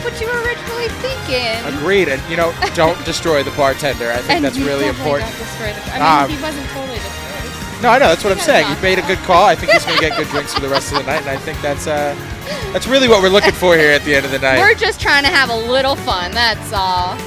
what you were originally thinking. Agreed. And, you know, don't destroy the bartender. I think that's really important. Don't destroy the I mean, he wasn't totally destroyed. No, I know. That's what I'm saying. You made a good call. I think he's going to get good drinks for the rest of the night, and I think that's really what we're looking for here at the end of the night. We're just trying to have a little fun. That's all.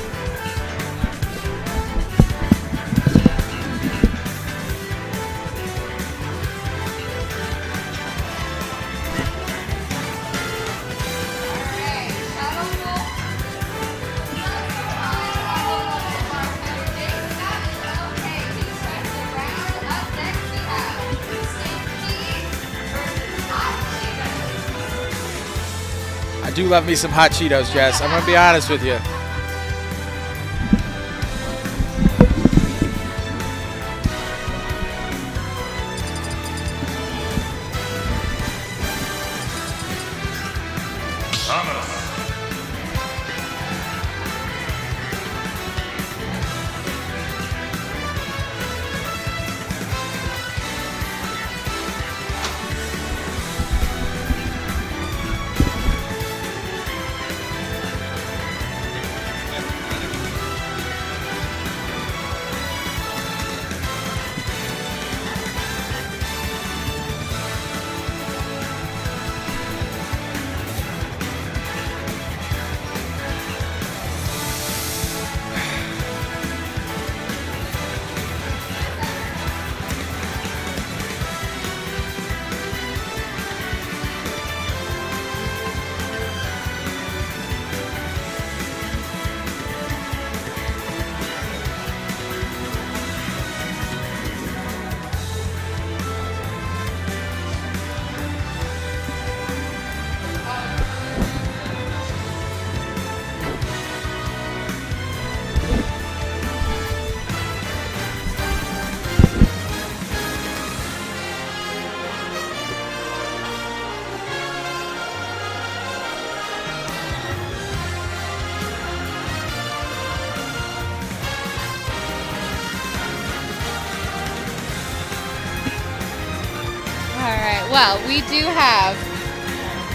I do love me some hot Cheetos, Jess. I'm going to be honest with you. Well, we do have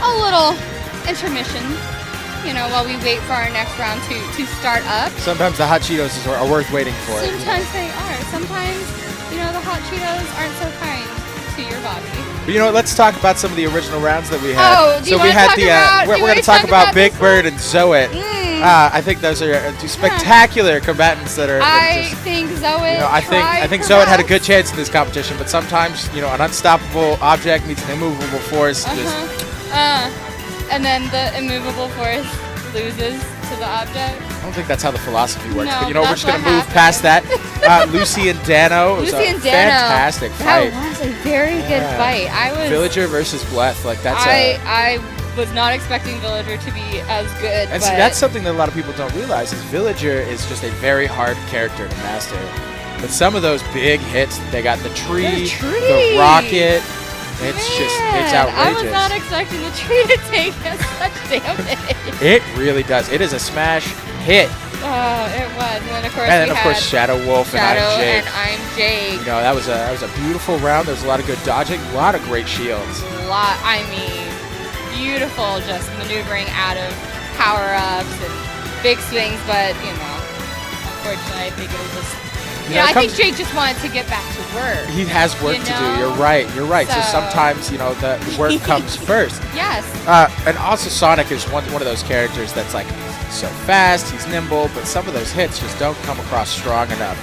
a little intermission, you know, while we wait for our next round to start up. Sometimes the hot Cheetos are worth waiting for. Sometimes they are. Sometimes, you know, the hot Cheetos aren't so kind to your body. But you know what? Let's talk about some of the original rounds that we had. Oh, do you want to talk about? We're going to talk about Big Bird and Zoet. I think those are two spectacular combatants that are. I think Zoet. You know, I think Zoet had a good chance in this competition, but sometimes, you know, an unstoppable object meets an immovable force. And then the immovable force loses to the object. I don't think that's how the philosophy works, No, but you know, we're just going to move happens. past that. Lucy and Dano. It was a fantastic fight. That was a very good fight. Villager versus Bleth. Like that's. I was not expecting Villager to be as good. And see, that's something that a lot of people don't realize is Villager is just a very hard character to master. But some of those big hits, they got the tree, the rocket. It's outrageous. I was not expecting the tree to take such damage. It really does. It is a smash hit. Oh, it was. And then of course Shadow Wolf and I'm Jake. You know, that was a beautiful round. There was a lot of good dodging, a lot of great shields. I mean, beautiful just maneuvering out of power-ups and big swings, but, you know, unfortunately I think it was just... I think Jake just wanted to get back to work. He has work to do. You're right. So sometimes, you know, the work comes first. Yes. And also Sonic is one of those characters that's like so fast, he's nimble, but some of those hits just don't come across strong enough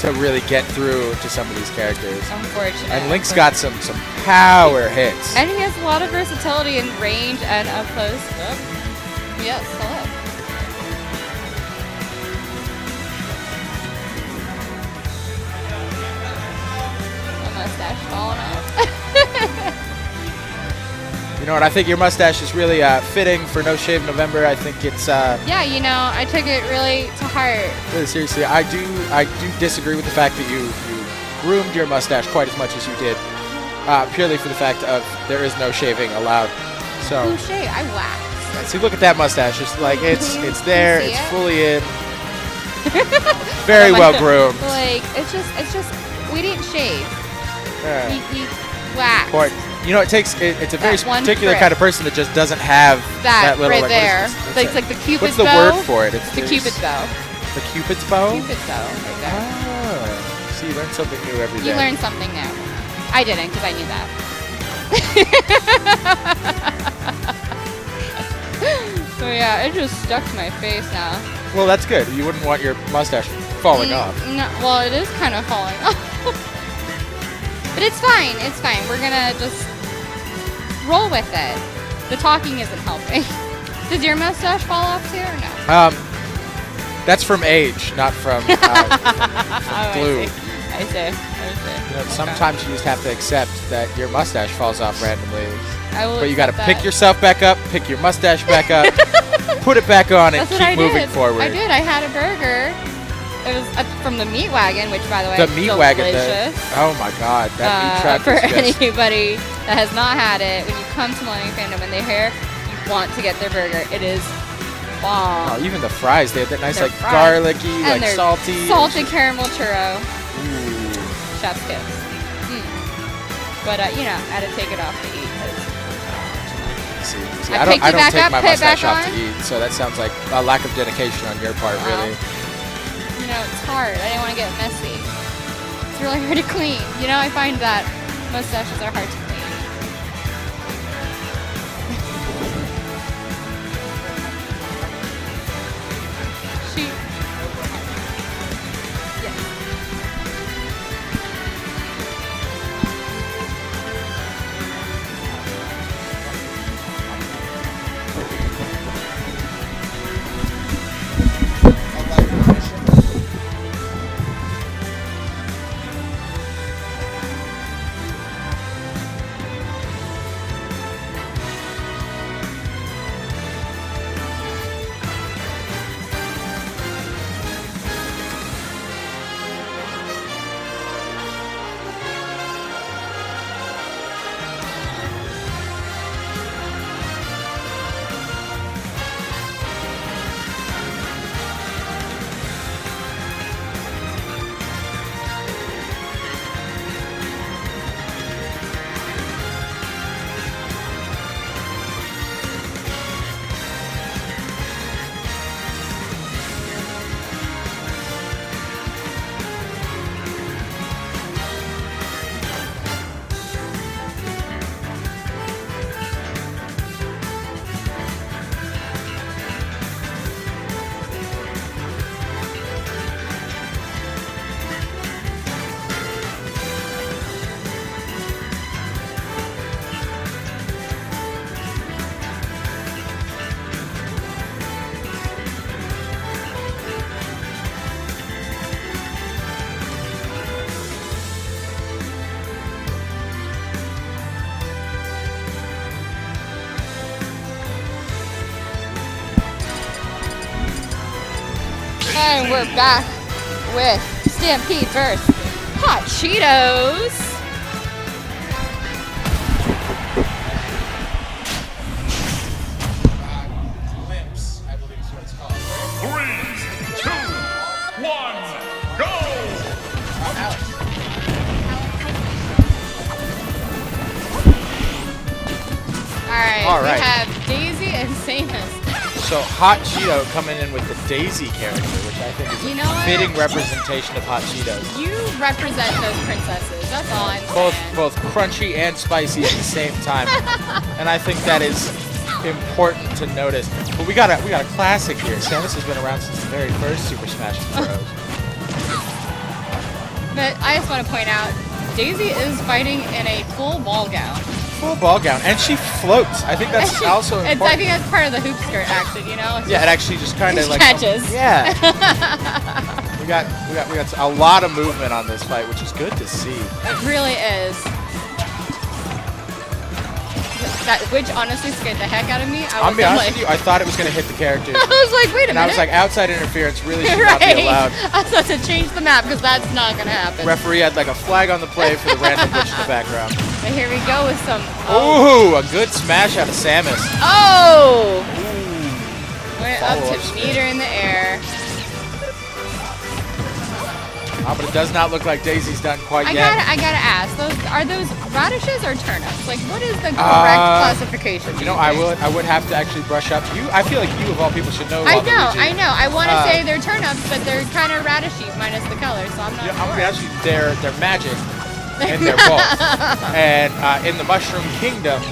to really get through to some of these characters. Unfortunately. And Link's got some power hits. And he has a lot of versatility in range and up close. Yes, hello. Mustache falling off. You know what? I think your mustache is really fitting for No Shave November. I think it's. Yeah, you know, I took it really to heart. Really seriously, I do disagree with the fact that you groomed your mustache quite as much as you did, purely for the fact of there is no shaving allowed. So. Who shave? I wax. See, look at that mustache. It's like it's there. It's fully in. Very well groomed. Like it's just we didn't shave. He waxed. You know, it's a very That one particular trick. kind of person that just doesn't have that little right like, there. What is Like the Cupid's What's the bow. word for it? It's the Cupid's bow. The Cupid's bow? Cupid's bow, right there. Ah, see, you learn something new every day. You learn something new. I didn't, because I knew that. So yeah, it just stuck to my face now. Well, that's good. You wouldn't want your mustache falling off. No, well, it is kind of falling off. But it's fine. It's fine. We're gonna just roll with it. The talking isn't helping. Does your mustache fall off too, or no? That's from age, not from, from glue. I see. You know, sometimes you just have to accept that your mustache falls off randomly. I will. But you got to accept pick that. yourself back up, pick your mustache back up, put it back on, and That's what keep I moving did. forward. I did. I had a burger. It was from the Meat Wagon, which, by the way, The is meat delicious. wagon. Oh my God, that meat truck For is just. anybody that has not had it, when you come to Millennium Fandom and they hear you want to get their burger, it is bomb. Oh, even the fries, they have that nice They're like fried. garlicky, And like they're salty. salted caramel churro. Ooh. Chef's kiss. But you know, I had to take it off to eat. See, I I don't picked it back take up, my put it mustache back off to on. eat, so that sounds like a lack of dedication on your part, really. You know, it's hard. I didn't want to get messy. It's really hard to clean. You know, I find that mustaches are hard to clean. She. Yes. And we're back with Stampede vs. Hot Cheetos. Limps, I believe is what it's called. 3, 2, 1, go! All right. right. We have Daisy and Samus. So Hot Cheeto coming in with the Daisy character, which I think is You a know what? fitting representation of Hot Cheetos. You represent those princesses. That's all I'm saying. Both crunchy and spicy at the same time, and I think that is important to notice. But we got a classic here. Samus has been around since the very first Super Smash Bros. But I just want to point out, Daisy is fighting in a full ball gown. Full ball gown, and she floats. I think that's also important. I think that's part of the hoop skirt action, you know? It's Yeah, it actually just kind of like catches. Yeah. we got a lot of movement on this fight, which is good to see. It really is. That which honestly scared the heck out of me. I'll be honest with you, I thought it was going to hit the characters. I was like, wait a And I minute. was like, outside interference really should not be allowed. I was about to change the map because that's not going to happen. Referee had like a flag on the play for the random glitch in the background. But here we go with some. Ooh, a good smash out of Samus. Oh! Ooh. Went up Follow-up to spin. meet her in the air. But it does not look like Daisy's done quite yet. I gotta ask. Are those radishes or turnips? Like, what is the correct classification? You know, I would have to actually brush up. I feel like you of all people should know. I know. I want to say they're turnips, but they're kind of radishy minus the color, so I'm not. I'm gonna be honest with you, they're magic, and they're both. And in the Mushroom Kingdom.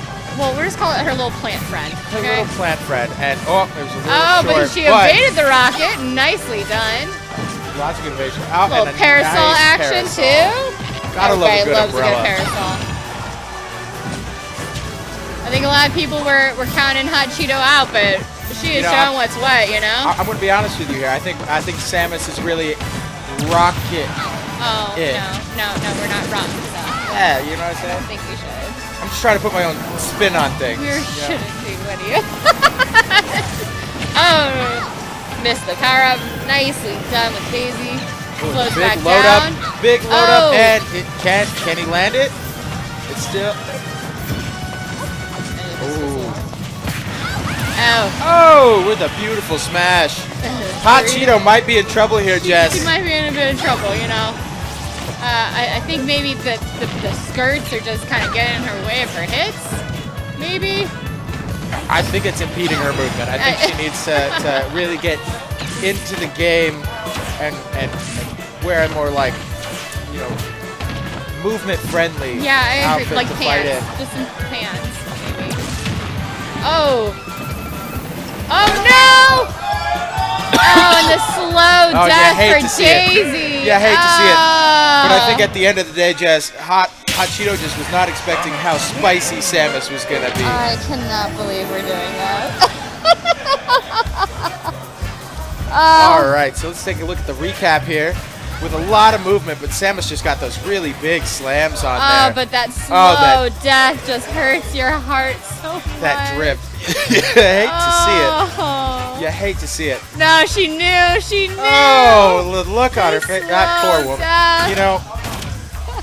Well, we'll just call it her little plant friend. Her little plant friend, and it was a little short. But she evaded the rocket. Nicely done. Lots of innovation. A little parasol action too. Gotta love a good loves umbrella. a good parasol. I think a lot of people were counting Hot Cheeto out, but she is showing what's what. You know. I'm gonna be honest with you here. I think Samus is really rocket. Oh no, we're not wrong. So. Yeah, you know what I'm saying. I think we should. I'm just trying to put my own spin on things. We shouldn't be, what are you? Oh, missed the power up. Nicely done with Daisy. Floats back down. Big load up, and it can he land it? It's still. Oh, with a beautiful smash. Hot Cheeto might be in trouble here, Jess. She might be in a bit of trouble, you know. I think maybe the skirts are just kind of getting in her way of her hits. Maybe. I think it's impeding her movement. I think she needs to really get into the game and wear a more like, you know, movement friendly. Yeah, I agree. Like pants, just some pants, maybe. Oh no! Oh, and the slow death for Daisy. Yeah, I hate to see it. But I think at the end of the day, Jess, Hot Cheeto just was not expecting how spicy Samus was going to be. I cannot believe we're doing that. All right, so let's take a look at the recap here. With a lot of movement, but Samus just got those really big slams on there. Oh, but that slow death just hurts your heart so much. That drift. You hate to see it. You hate to see it. No, she knew. She knew. Oh, the look on her face. That poor woman. Death. You know,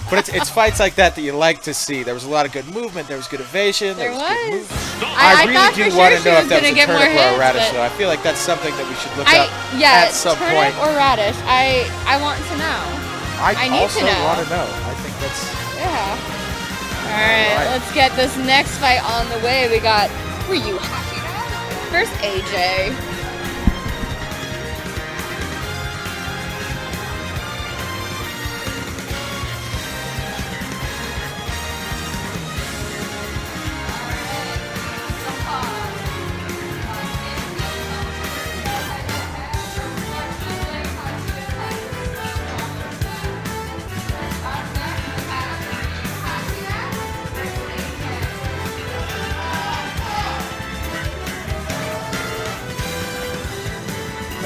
but it's fights like that you like to see. There was a lot of good movement. There was good evasion. There was. Good movement. I really do want to know if that was a get turnip or a hits, radish, though. I feel like that's something that we should look up at some point. Turnip or radish. I want to know. I need also to know. want to know. I think that's... Yeah. All right, let's get this next fight on the way. We got Ryuhashira versus AJ.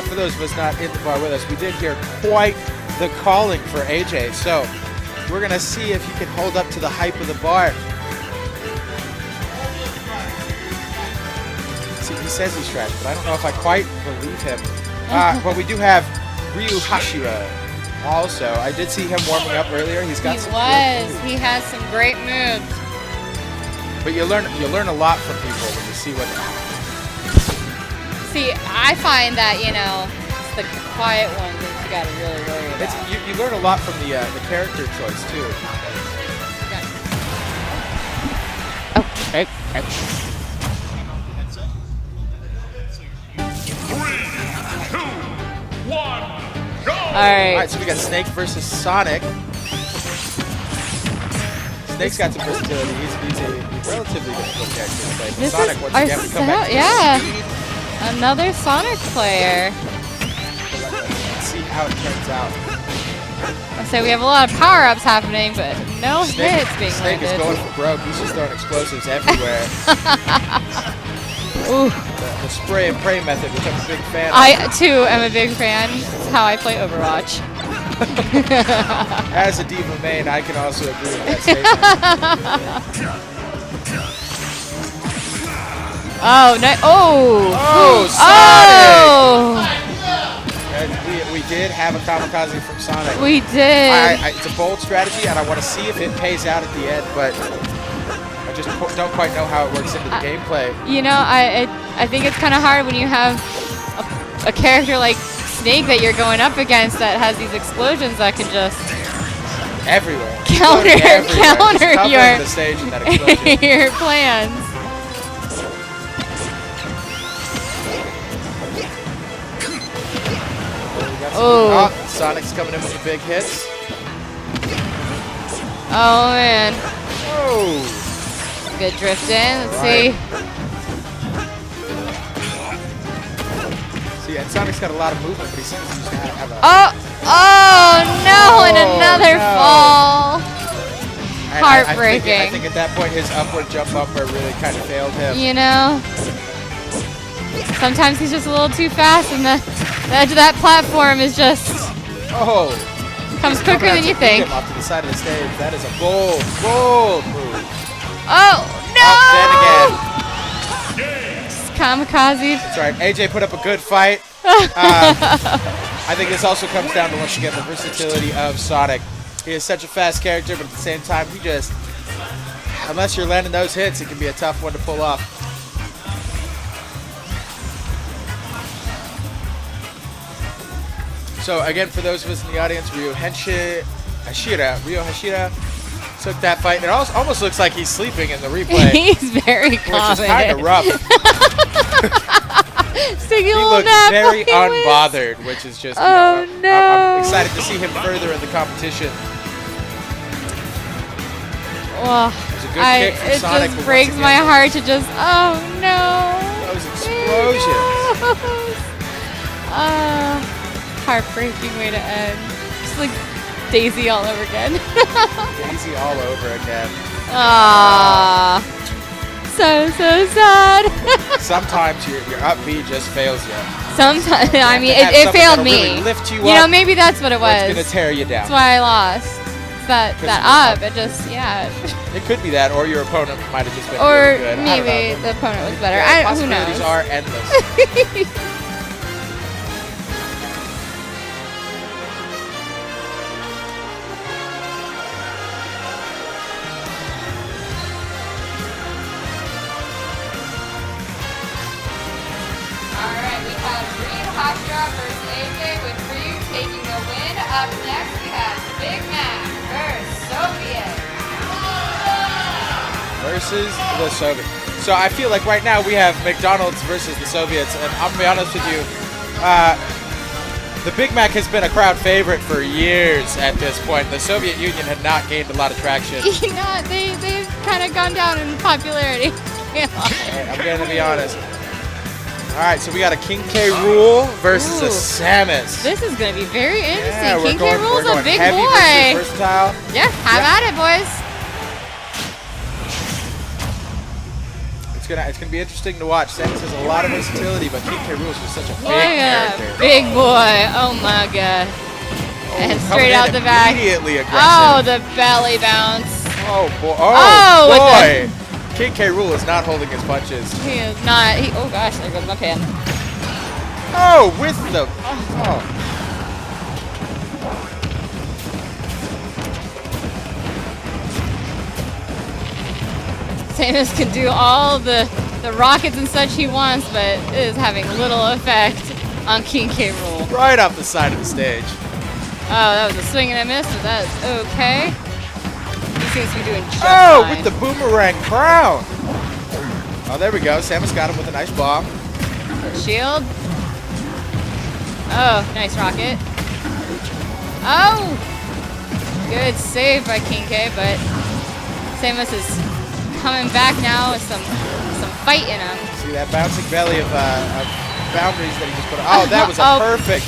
For those of us not in the bar with us, we did hear quite the calling for AJ. So we're going to see if he can hold up to the hype of the bar. See, he says he's trash, but I don't know if I quite believe him. But we do have Ryuhashira also. I did see him warming up earlier. He's got some good moves. He has some great moves. But you learn a lot from people when you see what. See, I find that, you know, it's the quiet ones that you gotta really worry about. You learn a lot from the character choice too. Okay. 3, 2, 1, go! Alright, so we got Snake versus Sonic. Snake's got some versatility. He's a relatively difficult character to play. But Sonic, once again, we come back to speed. Another Sonic player. Let's see how it turns out. So we have a lot of power-ups happening, but no hits being Snake landed. is going for broke. He's just throwing explosives everywhere. Ooh. The spray and pray method, which I'm a big fan of. I, too, am a big fan. It's how I play Overwatch. As a Diva main, I can also agree with that statement. Oh, no. Oh, Sonic! We did have a kamikaze from Sonic. We did. It's a bold strategy, and I want to see if it pays out at the end, but I just don't quite know how it works into the gameplay. You know, I think it's kind of hard when you have a character like snake that you're going up against that has these explosions that can just everywhere. counter Just covering your the stage in that explosion. your plans. Oh, Sonic's coming in with the big hits. Oh man. Oh. Good drift in. Let's see. See, and Sonic's got a lot of movement, but he seems to just have a. Oh no! And another no. fall. And Heartbreaking. I think at that point his upward jump bumper really kind of failed him. You know. Sometimes he's just a little too fast, and the edge of that platform is just comes quicker than you think. Off to the side of the stage. That is a bold move. Oh no! Then again. Just kamikaze. That's right. AJ put up a good fight. I think this also comes down to once again the versatility of Sonic. He is such a fast character, but at the same time, he just, unless you're landing those hits, it can be a tough one to pull off. So again, for those of us in the audience, Ryuhashira took that fight. It almost looks like he's sleeping in the replay. He's very confident. Which is kind of rough. He looks very unbothered, which is just, no. I'm excited to see him further in the competition. Oh, There's a good kick from it Sonic, just breaks my heart to just, oh no. Those explosions. Heartbreaking way to end. Just like Daisy all over again. Daisy all over again. Ah, so sad. Sometimes your up B just fails you. Sometimes, I mean, it failed me. Really lift you know, up, maybe that's what it was. It's gonna tear you down. That's why I lost. It's that up. It just, yeah. It could be that, or your opponent might have just been or really good. maybe the opponent was better. Yeah, who knows? Possibilities are endless. Ryuhashira versus AJ with Ryu taking the win. Up next we have Big Mac versus Soviet. Versus the Soviet. So I feel like right now we have McDonald's versus the Soviets, and I'm gonna be honest with you, the Big Mac has been a crowd favorite for years at this point. The Soviet Union had not gained a lot of traction. You know, they've kind of gone down in popularity. I'm gonna be honest. All right, so we got a King K. Rool versus a Samus. This is going to be very interesting. Yeah, King K. Rool's a big heavy boy. versus versatile. Yeah, have at it, boys. It's gonna be interesting to watch. Samus has a lot of versatility, but King K. Rool is just such a big character. Big boy. Oh my god. And straight out the back. Immediately aggressive. Oh, the belly bounce. Oh boy. Oh boy. King K. Rool is not holding his punches. He is not. Oh gosh, there goes my pan. Oh, with the. Oh. Samus can do all the rockets and such he wants, but it is having little effect on King K. Rool. Right off the side of the stage. Oh, that was a swing and a miss, but that is okay. He seems to be doing just fine. fine. With the boomerang crown. Oh, there we go. Samus got him with a nice bomb. Shield. Oh, nice rocket. Oh! Good save by King K, but Samus is coming back now with some fight in him. See that bouncing belly of boundaries that he just put on. Oh, that was a perfect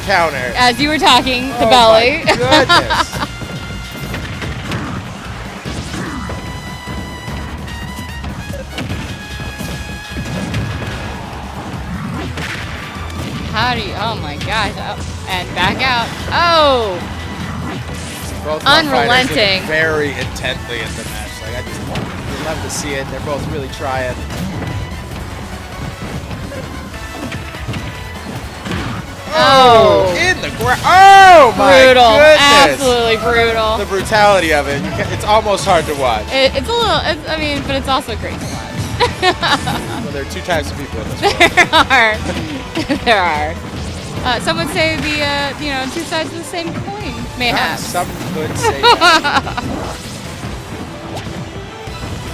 counter. As you were talking, the belly. My goodness. How do you, oh my gosh, oh, and back out. Oh! Both unrelenting. Very intently in the match. Like, I just would love to see it. They're both really trying. Oh! In the ground. Oh my brutal. goodness. Absolutely brutal. The brutality of it. It's almost hard to watch. It's a little, I mean, but it's also great to watch. Well, there are two types of people in this world. There are. Some would say the you know, two sides of the same coin, mayhaps. Some would say that.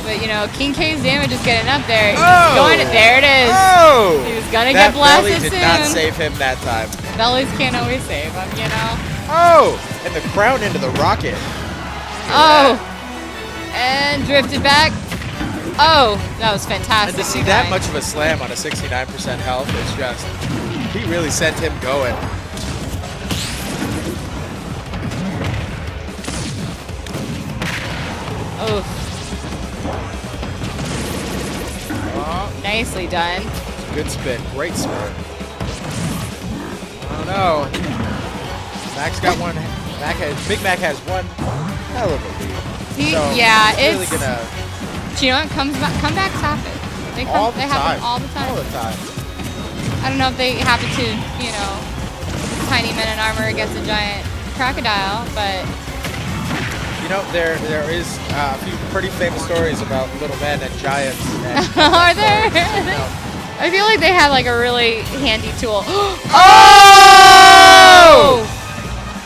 But you know, King K's damage is getting up there. He's Oh! going to, there it is. Oh! He was gonna That get blasted belly did soon. not save him that time. Bellies can't always save him, you know. Oh! And the crown into the rocket. Oh! And drifted back. Oh, that was fantastic. And to see that much of a slam on a 69% health is just, he really sent him going. Oh. Nicely done. Good spin, great spin. Oh no. Max got one. Big Mac has one hell of a lead. Yeah, really it's. Gonna You know what? Comebacks happen. They happen all the time. All the time. I don't know if they happen to, you know, tiny men in armor against a giant crocodile, but. You know, there is a few pretty famous stories about little men and giants. And Are there? No. I feel like they have like a really handy tool. Oh!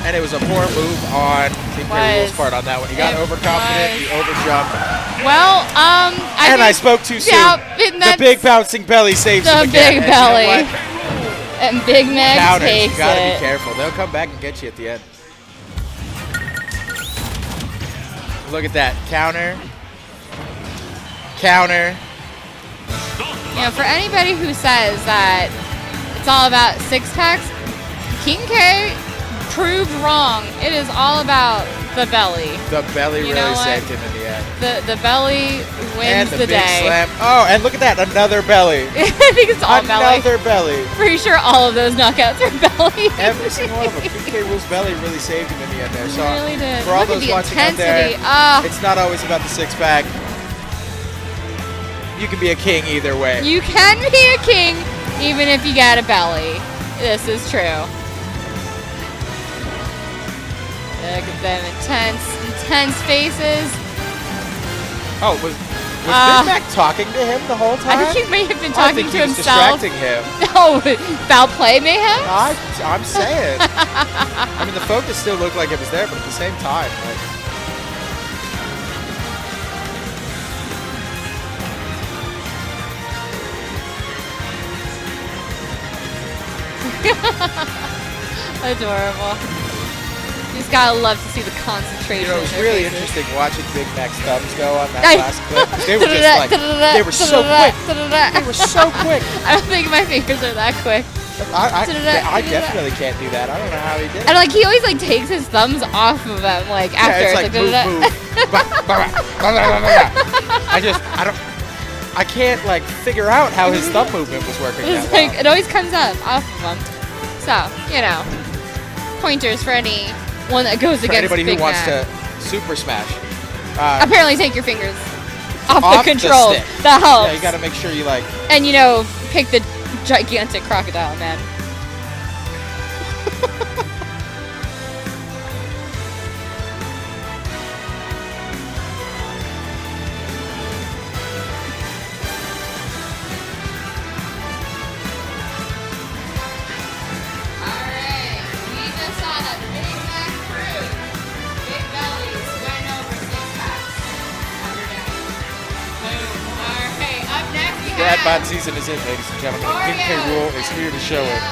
And it was a poor move on King K. Rool's part on that one. He got overconfident, he overjumped. Well, I spoke too soon. Yeah, the big bouncing belly saves him again. The big belly. You know and Big Mac counters, takes you gotta it. be careful. They'll come back and get you at the end. Look at that. Counter. Counter. You know, for anybody who says that it's all about six packs, King K proved wrong. It is all about the belly. The belly You know really what? saved him in the end. The belly And wins the big day. slam. Oh, and look at that. Another belly. I think it's all belly. Another belly. Pretty sure all of those knockouts are belly. Every single one of them. King K. Rool's belly really saved him in the end there. So really did. for all Look at those the watching out intensity. there, it's not always about the six pack. You can be a king either way. You can be a king even if you got a belly. This is true. Look at them intense faces. Oh, was Big Mac talking to him the whole time? I think he may have been I talking think to he was himself. distracting him. Oh, foul play mayhem? I'm saying. I mean, the focus still looked like it was there, but at the same time, like, Adorable. You just gotta love to see the concentration. you know, it was in their really faces. interesting watching Big Mac's thumbs go on that last clip. 'Cause they were just like, they were so quick. They were so quick. I don't think my fingers are that quick. I definitely can't do that. I don't know how he did it. And like he always like takes his thumbs off of them like after. Yeah, it's like move, move. I can't like figure out how his thumb movement was working It's that like well. it always comes up off of them. So you know, pointers for anyone that goes For against anybody Big who wants Mac. to super smash. Apparently, take your fingers off Off the the controls. stick. That helps. Yeah, you gotta make sure you like. And you know, pick the gigantic crocodile, man. Alright, we just saw the Big Mac crew. Big bellies went over 6 packs. Boom. Alright, up next we Grad have Bod season is in, ladies and gentlemen. King K. Rool is here to show it.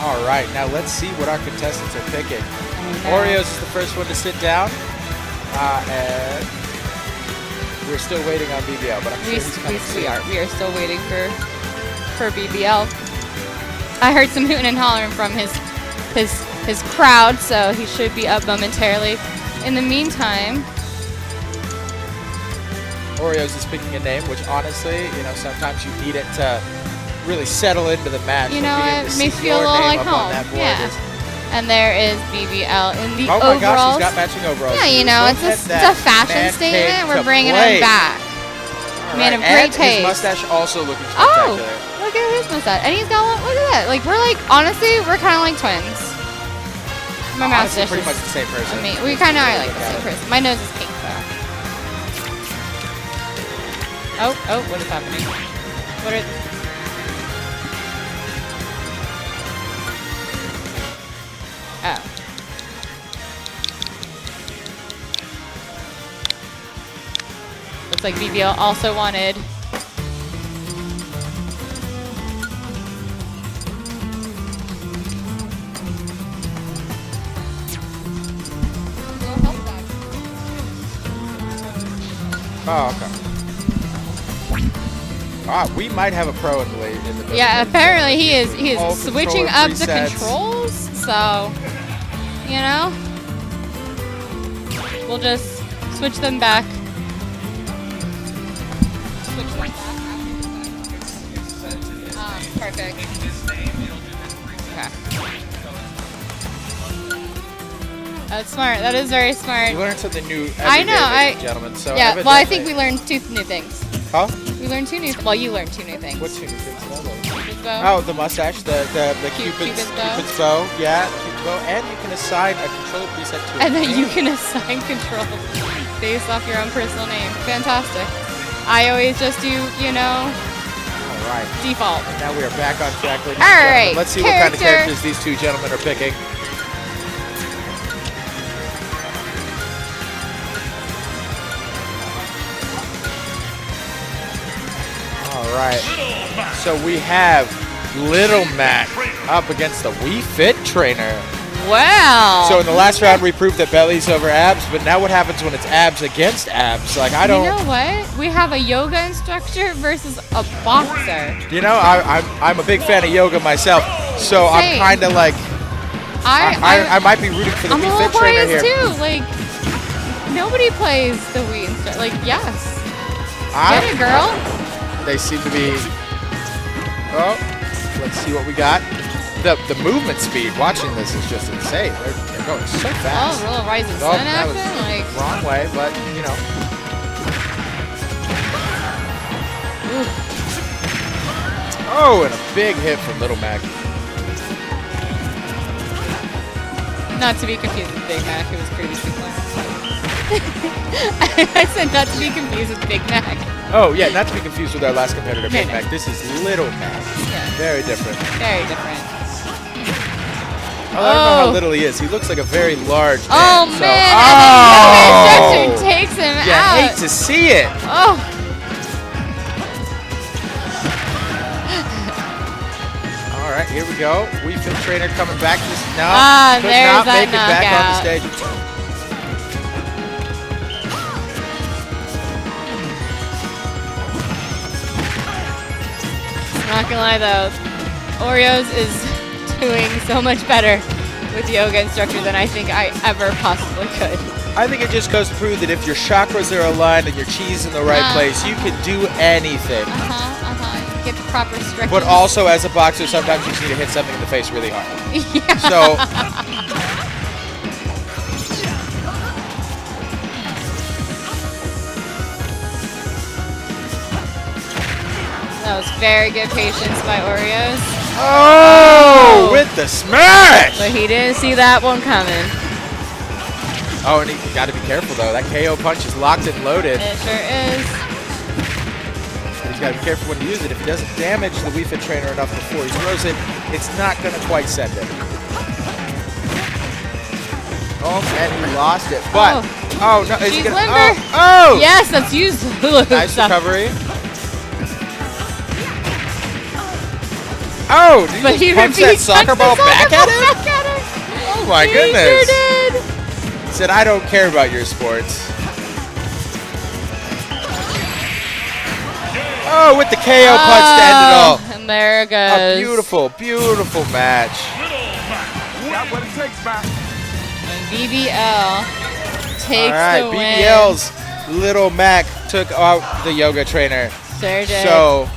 All right, now let's see what our contestants are picking. Oreos is the first one to sit down, and we're still waiting on BBL, but I'm sure he's coming soon. We are still waiting for BBL. I heard some hooting and hollering from his crowd, so he should be up momentarily. In the meantime, Oreos is picking a name, which honestly, you know, sometimes you need it to really settle into the match. you but know, being able it to makes see you feel a your little name like up on home. that board Yeah. is- And there is BBL in the Oh my overalls. gosh, he's got matching overalls. Yeah, you know, Look it's at it's that a fashion man statement. came We're to bringing play. him back. Man of great and taste. his mustache also looking Oh, spectacular. look at his mustache. And he's got one. Look at that. Like, we're like, honestly, we're kind of like twins. My Honestly, mustache pretty is, much the same person. I mean, we kind of are like the same person. My nose is pink, though. Oh, what is happening? What are... Oh. Looks like BBL also wanted. Oh, okay. We might have a pro in the late in the Yeah, apparently he is All switching controller up the presets. controls, so you know. We'll just switch them back. Switch them back after perfect. Okay. That's smart. That is very smart. You learn something new every I know, day, ladies and gentlemen. So Yeah, well, I think evidently- we learned 2 new things. Huh? We learned 2 new. Well, you learned 2 new things. What two new things? did I learn? Cupid's bow. Oh, the mustache, the Cupid's bow. Yeah, Cupid's bow, and you can assign a controller preset to it. And then you can assign control based off your own personal name. Fantastic. I always just do, you know, All right. default. Now we are back on track, ladies All and gentlemen. right, Let's see what kind of character. characters these two gentlemen are picking. All right. So we have Little Mac up against the Wii Fit trainer. Wow. So in the last round, we proved that belly's over abs, but now what happens when it's abs against abs? Like, I don't... You know what? We have a yoga instructor versus a boxer. You know, I'm a big fan of yoga myself, so I'm Same. kind of like... I might be rooting for the I'm a Wii little Fit trainer biased here. too. Like, nobody plays the Wii instructor. Like, yes. Get it, girl. They seem to be... Oh, let's see what we got. The movement speed, watching this is just insane. They're going so fast. Oh, real rising Oh, sun that was action? Like, wrong way, but, you know. Oh, and a big hit from Little Mac. not to be confused with Big Mac, who was previously playing. I said not to be confused with Big Mac. Oh, yeah, not to be confused with our last competitor, Big No. Mac. This is Little Mac. Yeah. Very different. Very different. I don't know how little he is. He looks like a very large man. Oh, so- man. Oh! And the instructor takes him You out. hate to see it. Oh. All right, here we go. Wii Fit trainer coming back. Just no, could there's not that make it back on the knockout. stage. Not gonna lie though, Oreos is doing so much better with yoga instructor than I think I ever possibly could. I think it just goes to prove that if your chakras are aligned and your chi's in the right place, you can do anything. Get the proper stretches. But also, as a boxer, sometimes you just need to hit something in the face really hard. Yeah. So, That was very good patience by Oreos. oh, with the smash! But he didn't see that one coming. Oh, and you got to be careful though. That KO punch is locked and loaded. It sure is. He's got to be careful when he uses it. If he doesn't damage the Wii Fit trainer enough before he throws it, it's not going to quite send it. Oh, and he lost it. But, oh no, is he She's going to... limber. Oh! Yes, that's used. Nice recovery. Oh, did But he he just punch that soccer ball back at him? Oh my He goodness. sure did. He said, I don't care about your sports. Oh, with the KO punch to end it all. And there it goes. A beautiful, beautiful match. Got what it takes, man. And BBL takes All right, the win. BBL's Little Mac took out the yoga trainer. Sure did. So,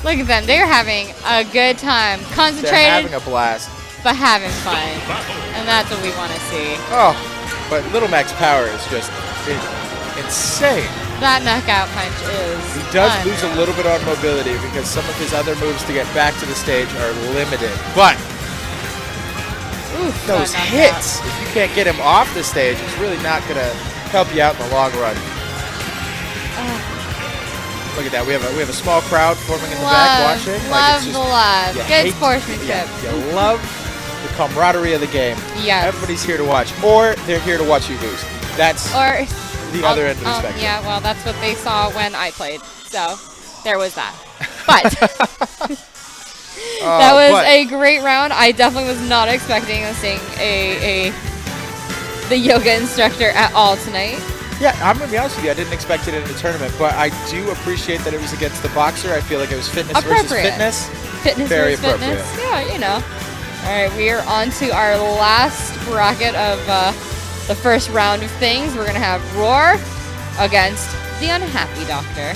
look at them. They're having a good time. they're Concentrated, having a blast. but having fun. And that's what we want to see. Oh, But Little Mac's power is just insane. That knockout punch is He does lose a little bit on mobility because some of his other moves to get back to the stage are limited. But those hits, if you can't get him off the stage, it's really not going to help you out in the long run. Look at that. We have a small crowd forming in the back watching. Love the love. Good sportsmanship. You love the camaraderie of the game. Yes. Everybody's here to watch, or they're here to watch you lose. That's the other end of the spectrum. Yeah, well, that's what they saw when I played. So there was that. But that was a great round. I definitely was not expecting to seeing the yoga instructor at all tonight. Yeah, I'm going to be honest with you. I didn't expect it in the tournament, but I do appreciate that it was against the boxer. I feel like it was fitness versus fitness. Fitness Very versus appropriate. fitness. Yeah, you know. All right, we are on to our last bracket of the first round of things. We're going to have Roar against the Unhappy Doctor.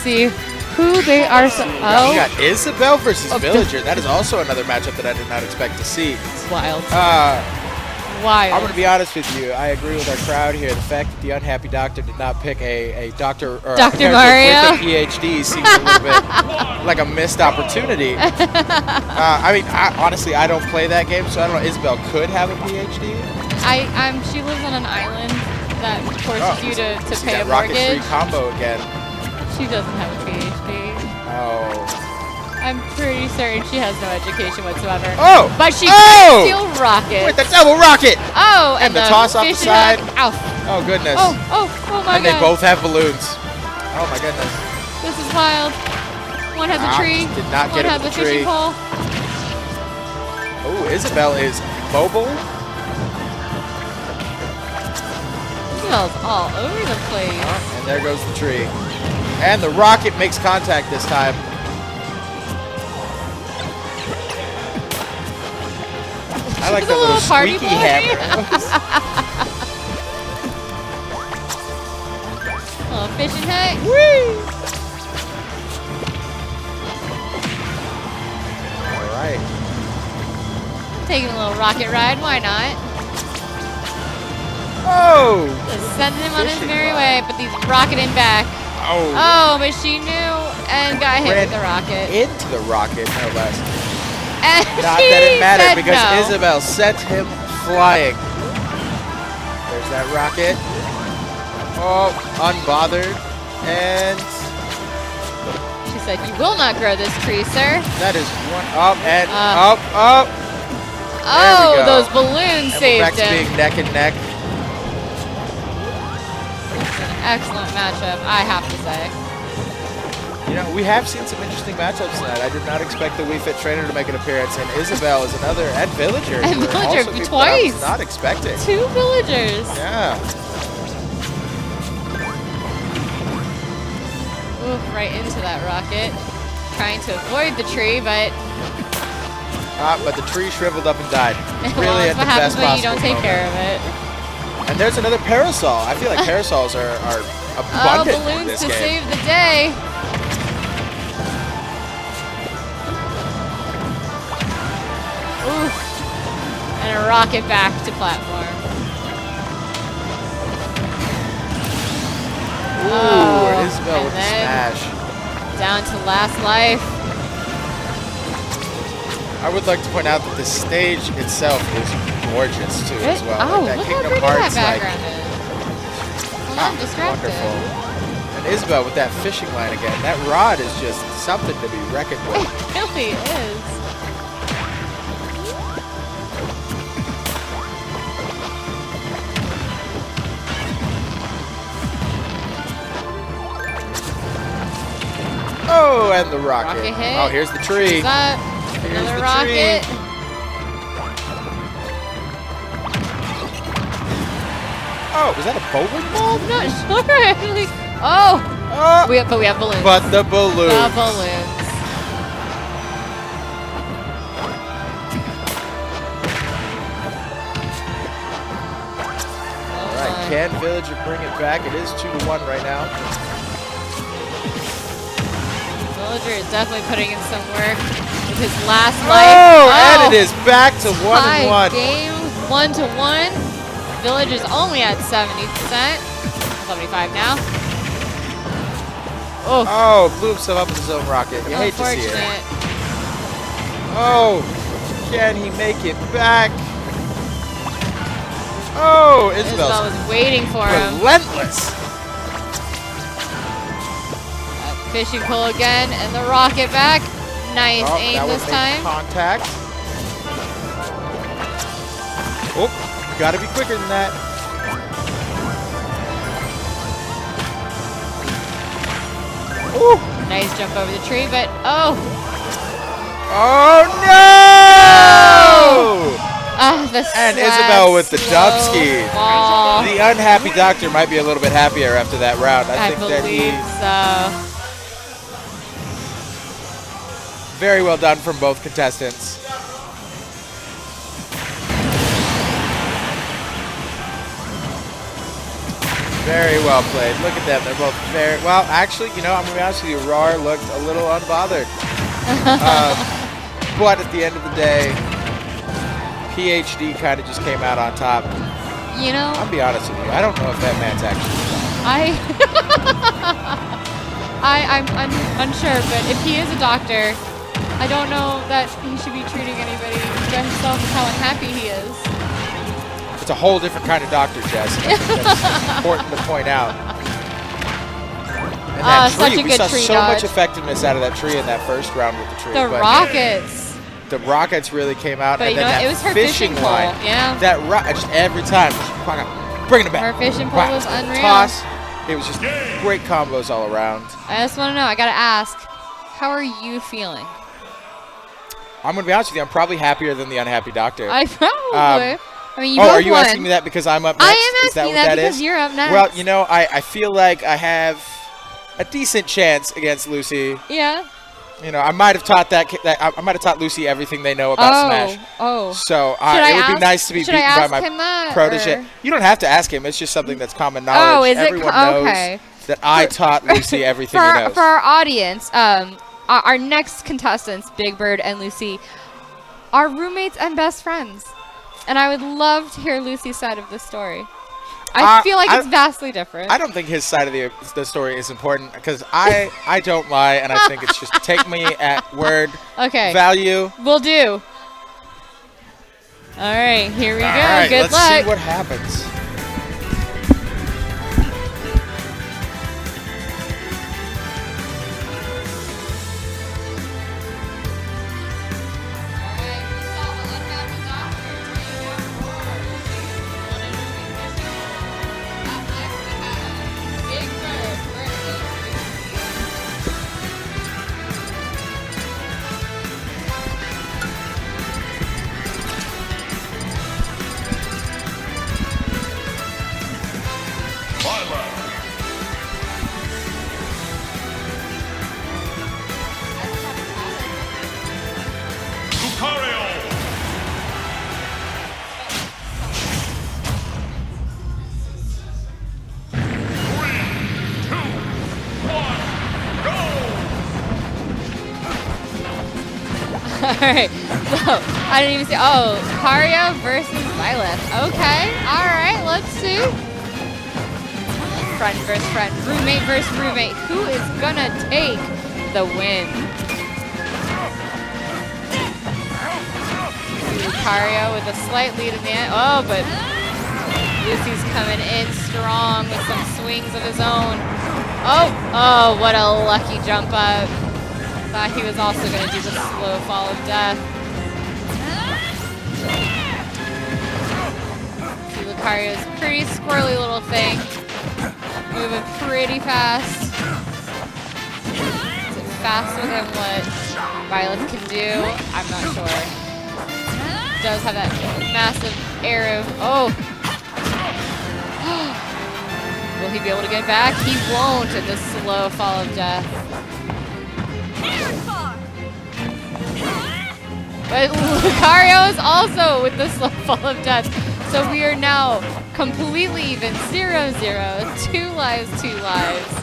See who they are. We got Isabel versus Villager. That is also another matchup that I did not expect to see. It's wild. I'm going to be honest with you. I agree with our crowd here. The fact that the Unhappy Doctor did not pick a doctor or Dr. a Mario with a PhD seems a little bit like a missed opportunity. I mean, honestly, I don't play that game, so I don't know. Isabel could have a PhD. She lives on an island that forces you to pay a Rocket mortgage. 3 combo again. She doesn't have a PhD. Oh. I'm pretty certain she has no education whatsoever. Oh! But she can steal rockets. With the double rocket! Oh, and the toss off the side. Ow. Oh, goodness. Oh my God. And they both have balloons. Oh, my goodness. This is wild. One has a tree. Did not get One has the a tree. fishing pole. Oh, Isabel is mobile. Isabel's all over the place. And there goes the tree. And the rocket makes contact this time. I like the little squeaky hammer. Little fishing hook. Whee! All right. Taking a little rocket ride. Why not? Oh! Just sending him on his merry way, but he's rocketing back. Oh, but she knew and got hit with the rocket. Into the rocket, no less. And Not she that it mattered said because no. Isabel sent him flying. There's that rocket. Oh, unbothered. And she said, "You will not grow this tree, sir." that is one up and up. Oh, those balloons And saved we're back to him. being neck and neck. Excellent matchup, I have to say. You know, we have seen some interesting matchups tonight. I did not expect the Wii Fit trainer to make an appearance, and Isabel is another, and Villager. And were Villager also people twice. that I was not expecting. 2 villagers. Yeah. Ooh, right into that rocket. Trying to avoid the tree, but The tree shriveled up and died. well, Really that's at the what happens best when you possible don't take moment. care of it. And there's another parasol. I feel like parasols are abundant in balloons this to game. save the day. Oof. And a rocket back to platform. Ooh, Isabel and with the then smash. Down to last life. I would like to point out that the stage itself is gorgeous too, as well. Oh, Like look that how Kingdom pretty Hearts, that background is. Well, I'm distracted. wonderful. And And Isabel with that fishing line again. That rod is just something to be reckoned with. It really is. Oh, and the rocket. Rocket hit. Oh, here's the tree. Here's another rocket. Tree. Oh, was that a bowling ball? I'm not sure actually. Oh! Oh. But we have balloons. But the balloons. The balloons. All right, can Villager bring it back? It is 2-1 right now. Villager is definitely putting in some work with his last life. Oh, and it is back to 1-1. Game 1-1. Village is only at 70%. 75 now. Oh, blew himself up with his own rocket. You hate to see it. Oh, can he make it back? Oh, Isabel was waiting for him. Relentless. Fishing pole again, and the rocket back. Nice aim this time. Contact. Oh. Gotta be quicker than that. Ooh. Nice jump over the tree, but oh. Oh no! And Isabel with the dubski. The unhappy doctor might be a little bit happier after that round. I think believe so. Very well done from both contestants. Very well played. Look at them. They're both very well. Actually, you know, I'm gonna be honest with you. Rar looked a little unbothered. But at the end of the day, PhD kind of just came out on top. You know, I'll be honest with you. I don't know if that man's actually. I'm unsure, but if he is a doctor, I don't know that he should be treating anybody by himself with how unhappy he is. It's a whole different kind of doctor, Jess. I think that's important to point out. And that tree, such a we good saw tree so dodge. much effectiveness out of that tree in that first round with the tree. The rockets. The rockets really came out. But and you know then what? that It was her fishing fishing line. pole. Yeah. That just every time, bringing it back. Her fishing pole was unreal. Toss. It was just great combos all around. I just want to know. I gotta ask, how are you feeling? I'm gonna be honest with you. I'm probably happier than the unhappy doctor. I probably. I mean, you oh, both are you won. asking me that because I'm up next? I am asking that because you're up next. Well, you know, I feel like I have a decent chance against Lucy. Yeah. You know, I might have taught I might have taught Lucy everything they know about Smash. Oh. So it would be nice to be beaten by my protege. Or? You don't have to ask him. It's just something that's common knowledge. Oh, is Everyone it? knows Okay. that I taught Lucy everything he knows. For our audience, our next contestants, Big Bird and Lucy, are roommates and best friends. And I would love to hear Lucy's side of the story. I feel like it's vastly different. I don't think his side of the story is important because I don't lie, and I think it's just take me at word value. Will do. All right, here we go. Right, Good luck. Let's see what happens. Alright, so I didn't even see. Oh, Kario versus Violet. Okay, alright, let's see. Friend versus friend, roommate versus roommate. Who is gonna take the win? Kario with a slight lead in the end. Oh, but Lucy's coming in strong with some swings of his own. Oh, what a lucky jump up. Thought he was also going to do the slow fall of death. See, Lucario's pretty squirrely little thing. Moving pretty fast. Is it faster than what Violet can do? I'm not sure. Does have that massive arrow. Oh! Will he be able to get back? He won't at the slow fall of death. But Lucario is also with the slow fall of death. So we are now completely even. 0-0. 2 lives, 2 lives.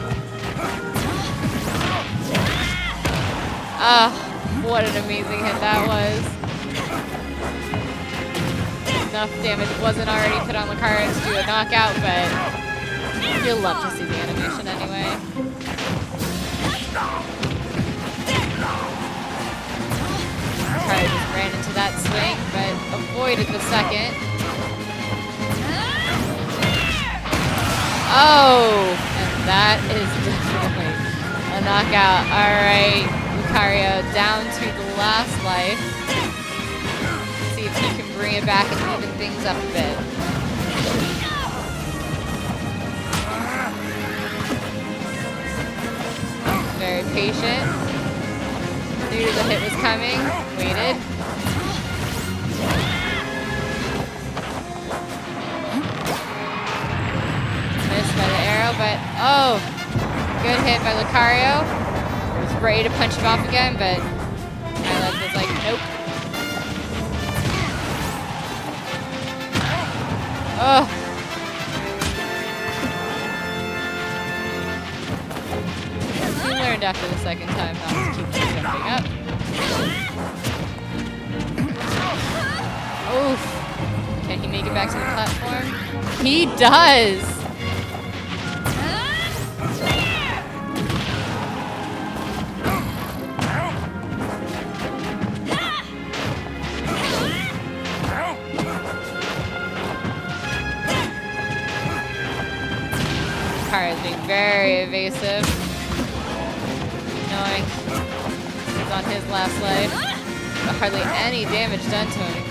Ah, what an amazing hit that was. Enough damage wasn't already put on Lucario to do a knockout, but you'll love to see the animation anyway. Lucario just ran into that swing, but avoided the second. Oh, and that is definitely a knockout. All right, Lucario down to the last life. See if he can bring it back and even things up a bit. Very patient. Knew the hit was coming. Waited. Missed by the arrow, but oh, good hit by Lucario. Was ready to punch him off again, but Violet was like, nope. Oh. He learned after the second time not to keep jumping up. Oof. Can he make it back to the platform? He does! Lucario's being very evasive. Knowing he's on his last life. But hardly any damage done to him.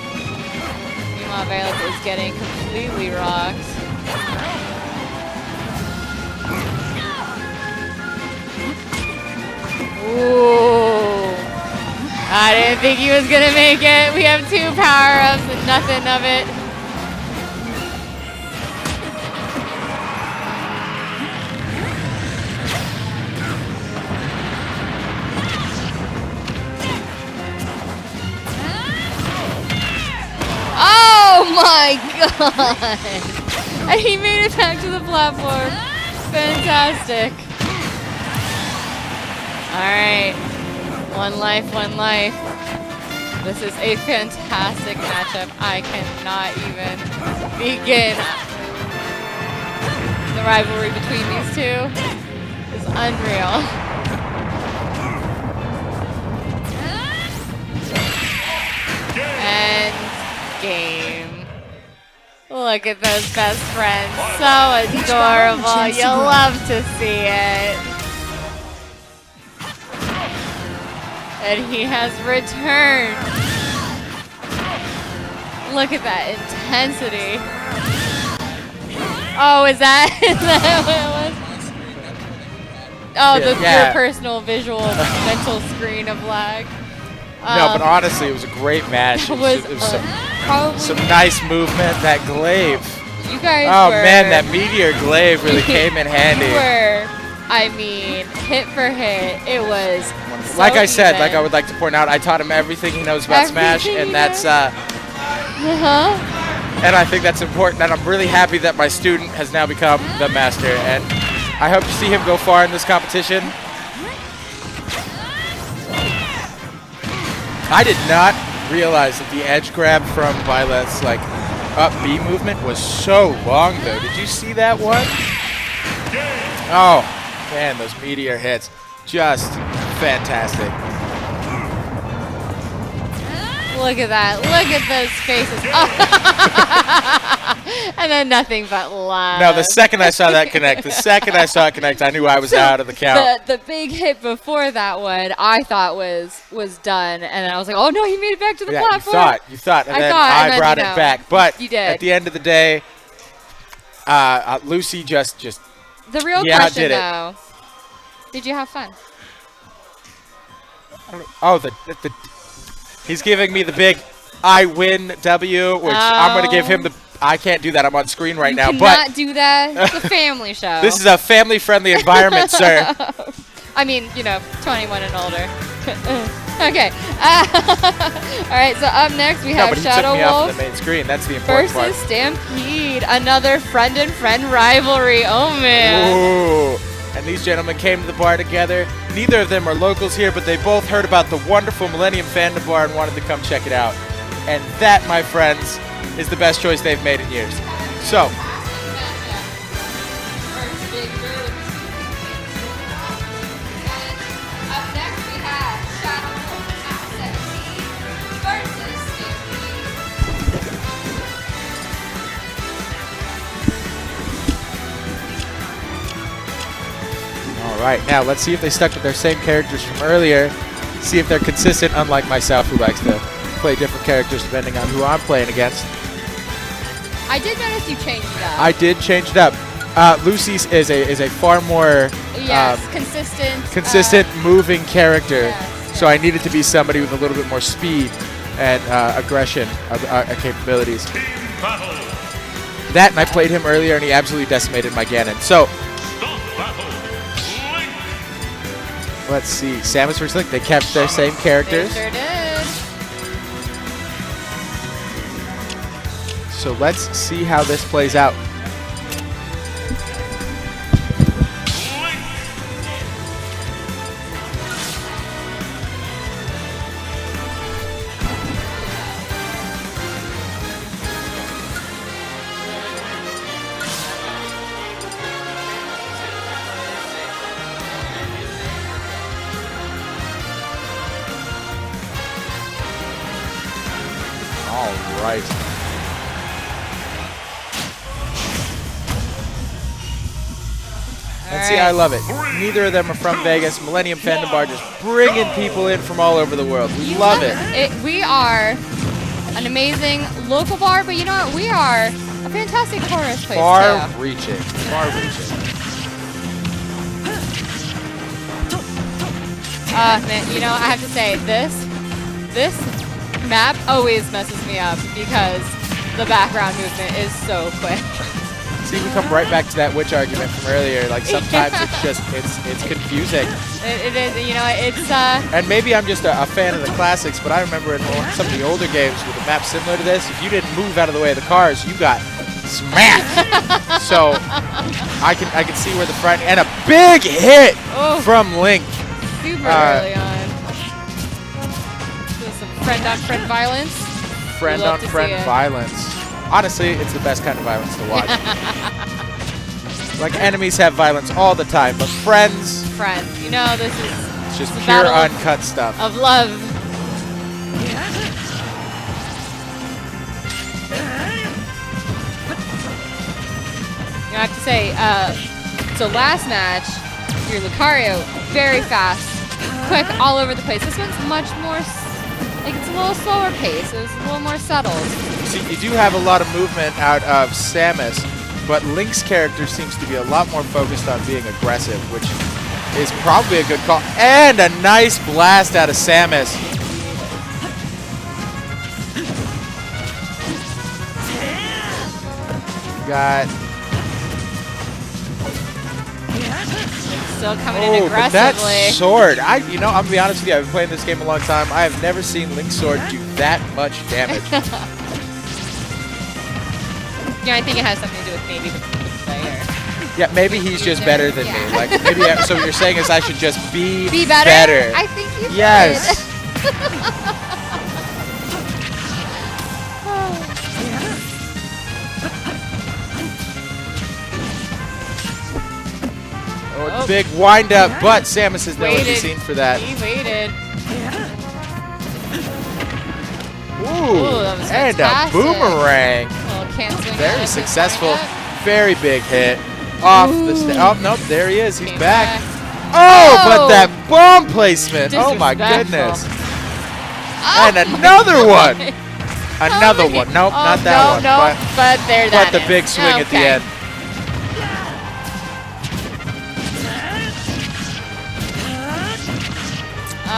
Meanwhile, Violet is getting completely rocked. Ooh. I didn't think he was going to make it. We have 2 power-ups and nothing of it. Oh my god! And he made it back to the platform. Fantastic. Alright. 1 life, 1 life. This is a fantastic matchup. I cannot even begin. The rivalry between these two is unreal. And game. Look at those best friends. So adorable. You'll love to see it. And he has returned. Look at that intensity. Oh, is that what it was? Oh, your personal visual mental screen of lag. No, but honestly, it was a great match. It was some nice movement. That glaive. You guys were, man, that meteor glaive really came in handy. You were, I mean, hit for hit. It was so like I said, even. like I would like to point out, I taught him everything he knows about Smash, and that's and I think that's important. And I'm really happy that my student has now become the master, and I hope to see him go far in this competition. I did not realize that the edge grab from Violet's like up B movement was so long though. Did you see that one? Oh man, those meteor hits, just fantastic. Look at that. Look at those faces. Oh. And then nothing but love. No, the second I saw that connect, I knew I was out of the count. The big hit before that one, I thought was done, and then I was like, oh no, he made it back to the platform. You thought, and I then thought, I and then, brought you it know, back. But you did. at the end of the day, Lucy just The real question, though, did you have fun? Oh, he's giving me the big I win W, which I'm going to give him the. I can't do that. I'm on screen right now. You cannot do that. It's a family show. This is a family-friendly environment, sir. I mean, 21 and older. Okay. All right, so up next we have but he Shadow took me off Wolf of the main screen. That's the important versus part. Stampede. Another friend and friend rivalry. Oh, man. Ooh. And these gentlemen came to the bar together. Neither of them are locals here, but they both heard about the wonderful Millennium Fandom bar and wanted to come check it out. And that, my friends, is the best choice they've made in years. So. All right, now let's see if they stuck with their same characters from earlier. See if they're consistent, unlike myself, who likes to play different characters depending on who I'm playing against. I did notice you changed it up. I did change it up. Lucy's is a far more consistent moving character. Yes. So I needed to be somebody with a little bit more speed and aggression capabilities. That, and I played him earlier, and he absolutely decimated my Ganon. So. Let's see. Samus versus Link. They kept their same characters. They sure did. So let's see how this plays out. All right. And see, I love it. Neither of them are from Vegas. Millennium Fandom Bar just bringing people in from all over the world. We love it. We are an amazing local bar, but you know what? We are a fantastic tourist place, Far-reaching. Far-reaching. Man, I have to say, this map always messes me up because the background movement is so quick. See, we come right back to that witch argument from earlier. Like, sometimes it's confusing. It is, it's... And maybe I'm just a fan of the classics, but I remember in some of the older games with a map similar to this, if you didn't move out of the way of the cars, you got smacked. So, I can see where the front... And a big hit from Link. Super early on. Some friend-on-friend violence. Friend-on-friend violence. Honestly, it's the best kind of violence to watch. Like, enemies have violence all the time, but friends... Friends. This is... It's just pure uncut stuff. Of love. I have to say, so last match, your Lucario, very fast, quick, all over the place. This one's much more... it's a little slower pace. It was a little more subtle. See, you do have a lot of movement out of Samus, but Link's character seems to be a lot more focused on being aggressive, which is probably a good call. And a nice blast out of Samus. Got... Still coming in aggressively. But that sword, I'm gonna be honest with you, I've been playing this game a long time. I have never seen Link's sword do that much damage. I think it has something to do with maybe the player. Yeah, maybe he's just better than me. Like, maybe. So what you're saying is I should just be better. I think you Yes. Big wind up, but Samus is nowhere to be seen for that. He waited. Ooh, that was and fantastic. a boomerang. Little canceling. Very successful. Very big hit. Off the stage. Oh, nope. There he is. He's back. Oh, but that bomb placement. Oh, my goodness. Oh, and another one. Another one. Nope, not that one. No, but there that But the big swing at the end.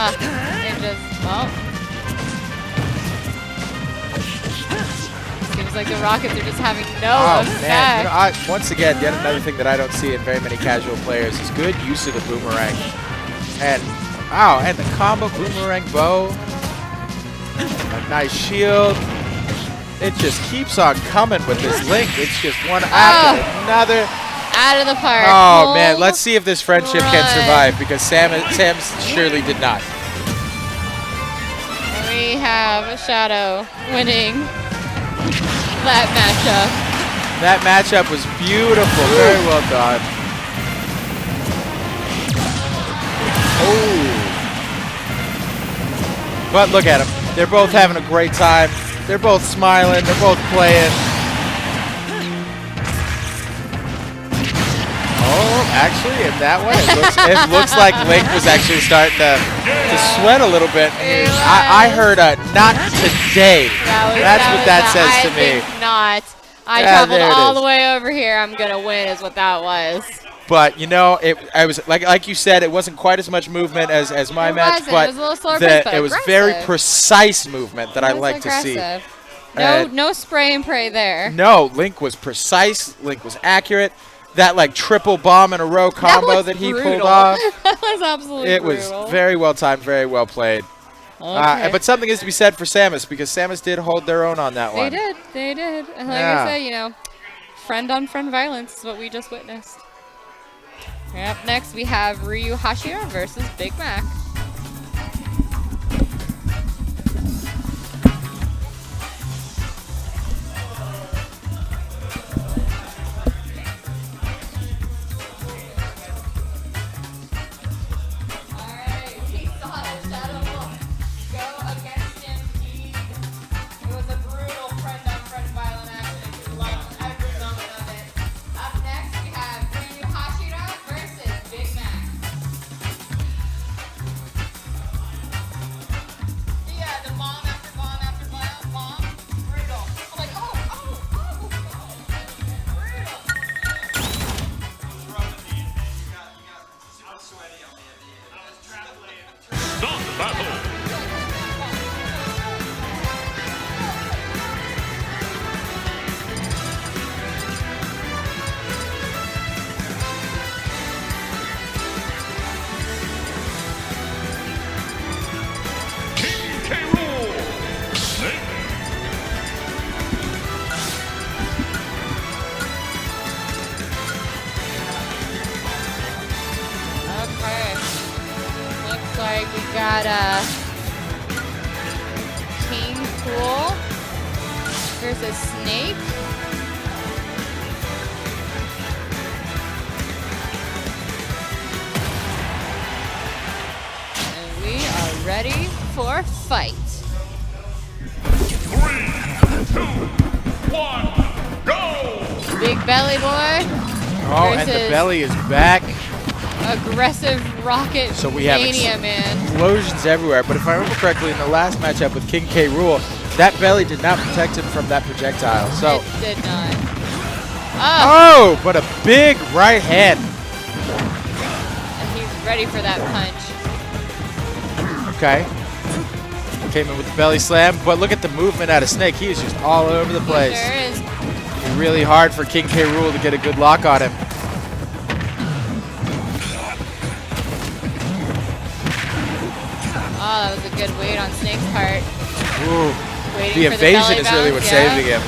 It just, well. Seems like the Rockets are just having no effect. Man. You know, once again, yet another thing that I don't see in very many casual players is good use of the boomerang. And, wow, and the combo boomerang bow. A nice shield. It just keeps on coming with this Link. It's just one after another. Out of the park. Oh, man. Let's see if this friendship can survive, because Sam surely did not. We have Shadow winning that matchup. That matchup was beautiful. Very well done. Oh. But look at them. They're both having a great time. They're both smiling. They're both playing. Oh, actually, in that one, it looks like Link was actually starting to sweat a little bit. I heard not today. That's what that says to me. I think not. I traveled all the way over here. I'm going to win is what that was. But, you know, I was like you said, it wasn't quite as much movement as my match, but it was a little slower pace, but it was very precise movement that I like to see. No spray and pray there. No, Link was precise. Link was accurate. That like triple bomb in a row combo that he pulled off. That was absolutely brutal. It was very well timed, very well played. Okay. But something is to be said for Samus, because Samus did hold their own on that one. They did. And like I said, you know, friend on friend violence is what we just witnessed. Up next, we have Ryuhashira versus Big Mac. Got King Cool versus Snake. And we are ready for fight. 3, 2, 1, go! Big Belly Boy. Oh, and the belly is back. Aggressive rocket so we have mania man. Explosions everywhere. But if I remember correctly, in the last matchup with King K. Rool, that belly did not protect him from that projectile. So it did not. Oh, but a big right hand. And he's ready for that punch. Okay. Came in with the belly slam, but look at the movement out of Snake. He is just all over the place. He sure is. It's really hard for King K. Rool to get a good lock on him. Oh, that was a good weight on Snake's part. Ooh. The evasion is really what's saving him.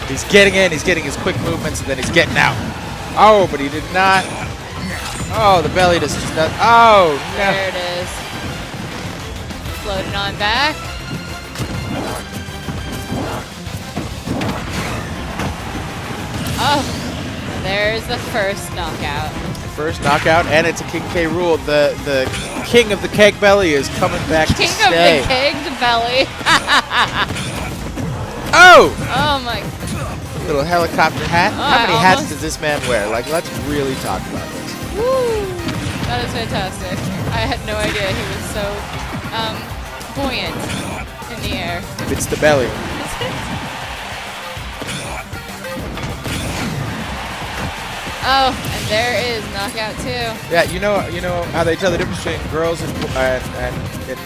He's getting in, he's getting his quick movements, and then he's getting out. Oh, but he did not. Oh, the belly just does. Oh, no. There it is. Floating on back. Oh, there's the first knockout. First knockout, and it's a King K. Rool. The king of the keg belly is coming back to stay. King of the kegged belly. Oh! Oh my. Little helicopter hat. Oh, How many I hats almost- does this man wear? Like, let's really talk about this. Woo! That is fantastic. I had no idea he was so buoyant in the air. It's the belly. Oh, and there is knockout too. Yeah, you know how they tell the difference between girls and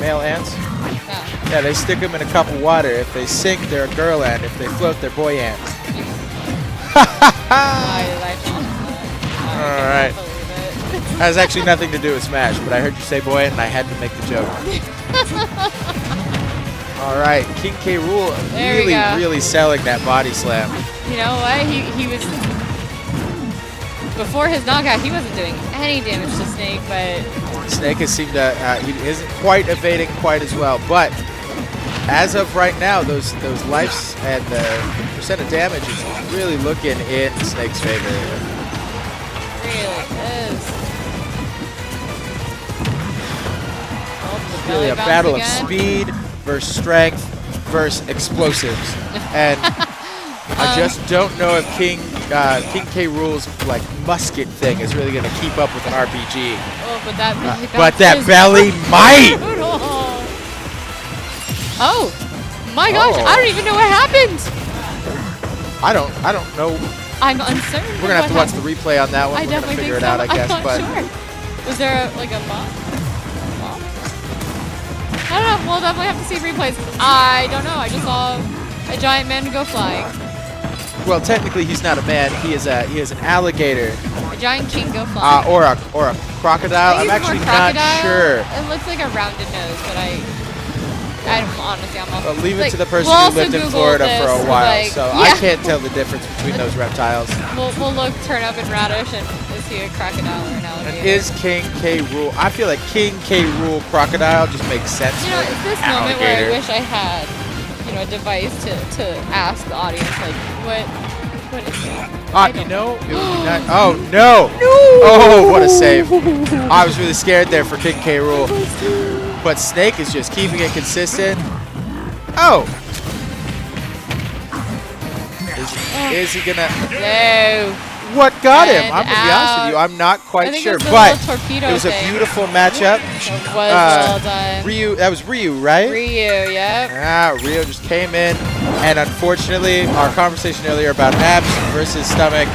male ants? Yeah. Yeah, they stick them in a cup of water. If they sink, they're a girl ant. If they float, they're boy ants. All right. Has actually nothing to do with Smash, but I heard you say boy ant and I had to make the joke. All right, King K. Rool There we go. really selling that body slam. You know what? He was before his knockout. He wasn't doing any damage to Snake, but Snake has seemed to he isn't quite evading quite as well, but as of right now, those lives and the percent of damage is really looking in Snake's favor. really is. It's really a battle of speed versus strength versus explosives, and I just don't know if King K. Rool's like musket thing is really going to keep up with an RPG. Oh, but that belly But that is belly might. brutal. Oh my gosh! Oh. I don't even know what happened. I don't know. I'm uncertain. We're gonna have to watch the replay on that one. I We're gonna definitely figure think it out, so. I guess. I'm But not sure. Was there like a bomb? I don't know. We'll definitely have to see replays. I don't know. I just saw a giant man go flying. well, technically he's not a man. He is an alligator A giant king go flying. or a crocodile. I I'm think it's actually more not crocodile. sure. It looks like a rounded nose, but honestly, I'm Well, leave it like, to the person we'll who also lived in Google Florida this, for a while, like, so yeah. I can't tell the difference between those reptiles. We'll look, turn up in Radish, and is he a crocodile or an alligator? And is King K. Rool? I feel like King K. Rool crocodile just makes sense. You know, for it's this moment where I alligator. wish I had, a device to ask the audience, like, what is that? You know, it would be nice. Oh no! Oh, what a save! I was really scared there for King K. Rool, but Snake is just keeping it consistent. Oh! Is he gonna? No. What got him? And I'm gonna be honest with you. I'm not I quite think sure, it's the but little torpedo it was a thing. beautiful matchup. It was well done. Ryu, that was Ryu, right? Ryu, yep. Ryu just came in, and unfortunately, our conversation earlier about abs versus stomach,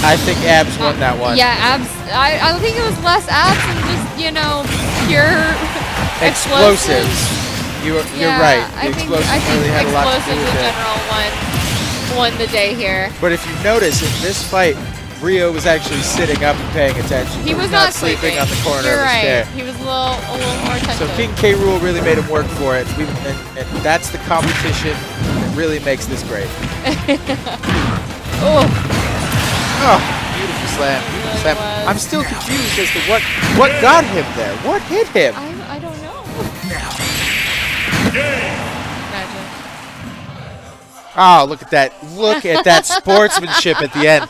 I think abs won that one. Yeah, abs. I think it was less abs and just, pure Explosives. You're right. The I think explosives really had a lot to do explosives with in it. general won the day here. But if you notice, in this fight, Ryu was actually sitting up and paying attention. He was not sleeping on the corner You're of his right. chair. He was a little more attentive. So King K. Rool really made him work for it, and that's the competition that really makes this great. Oh, Oh, beautiful slam, beautiful Really slam. was. I'm still confused as to what got him there. What hit him? I don't know. Imagine. Oh, look at that. Look at that sportsmanship at the end.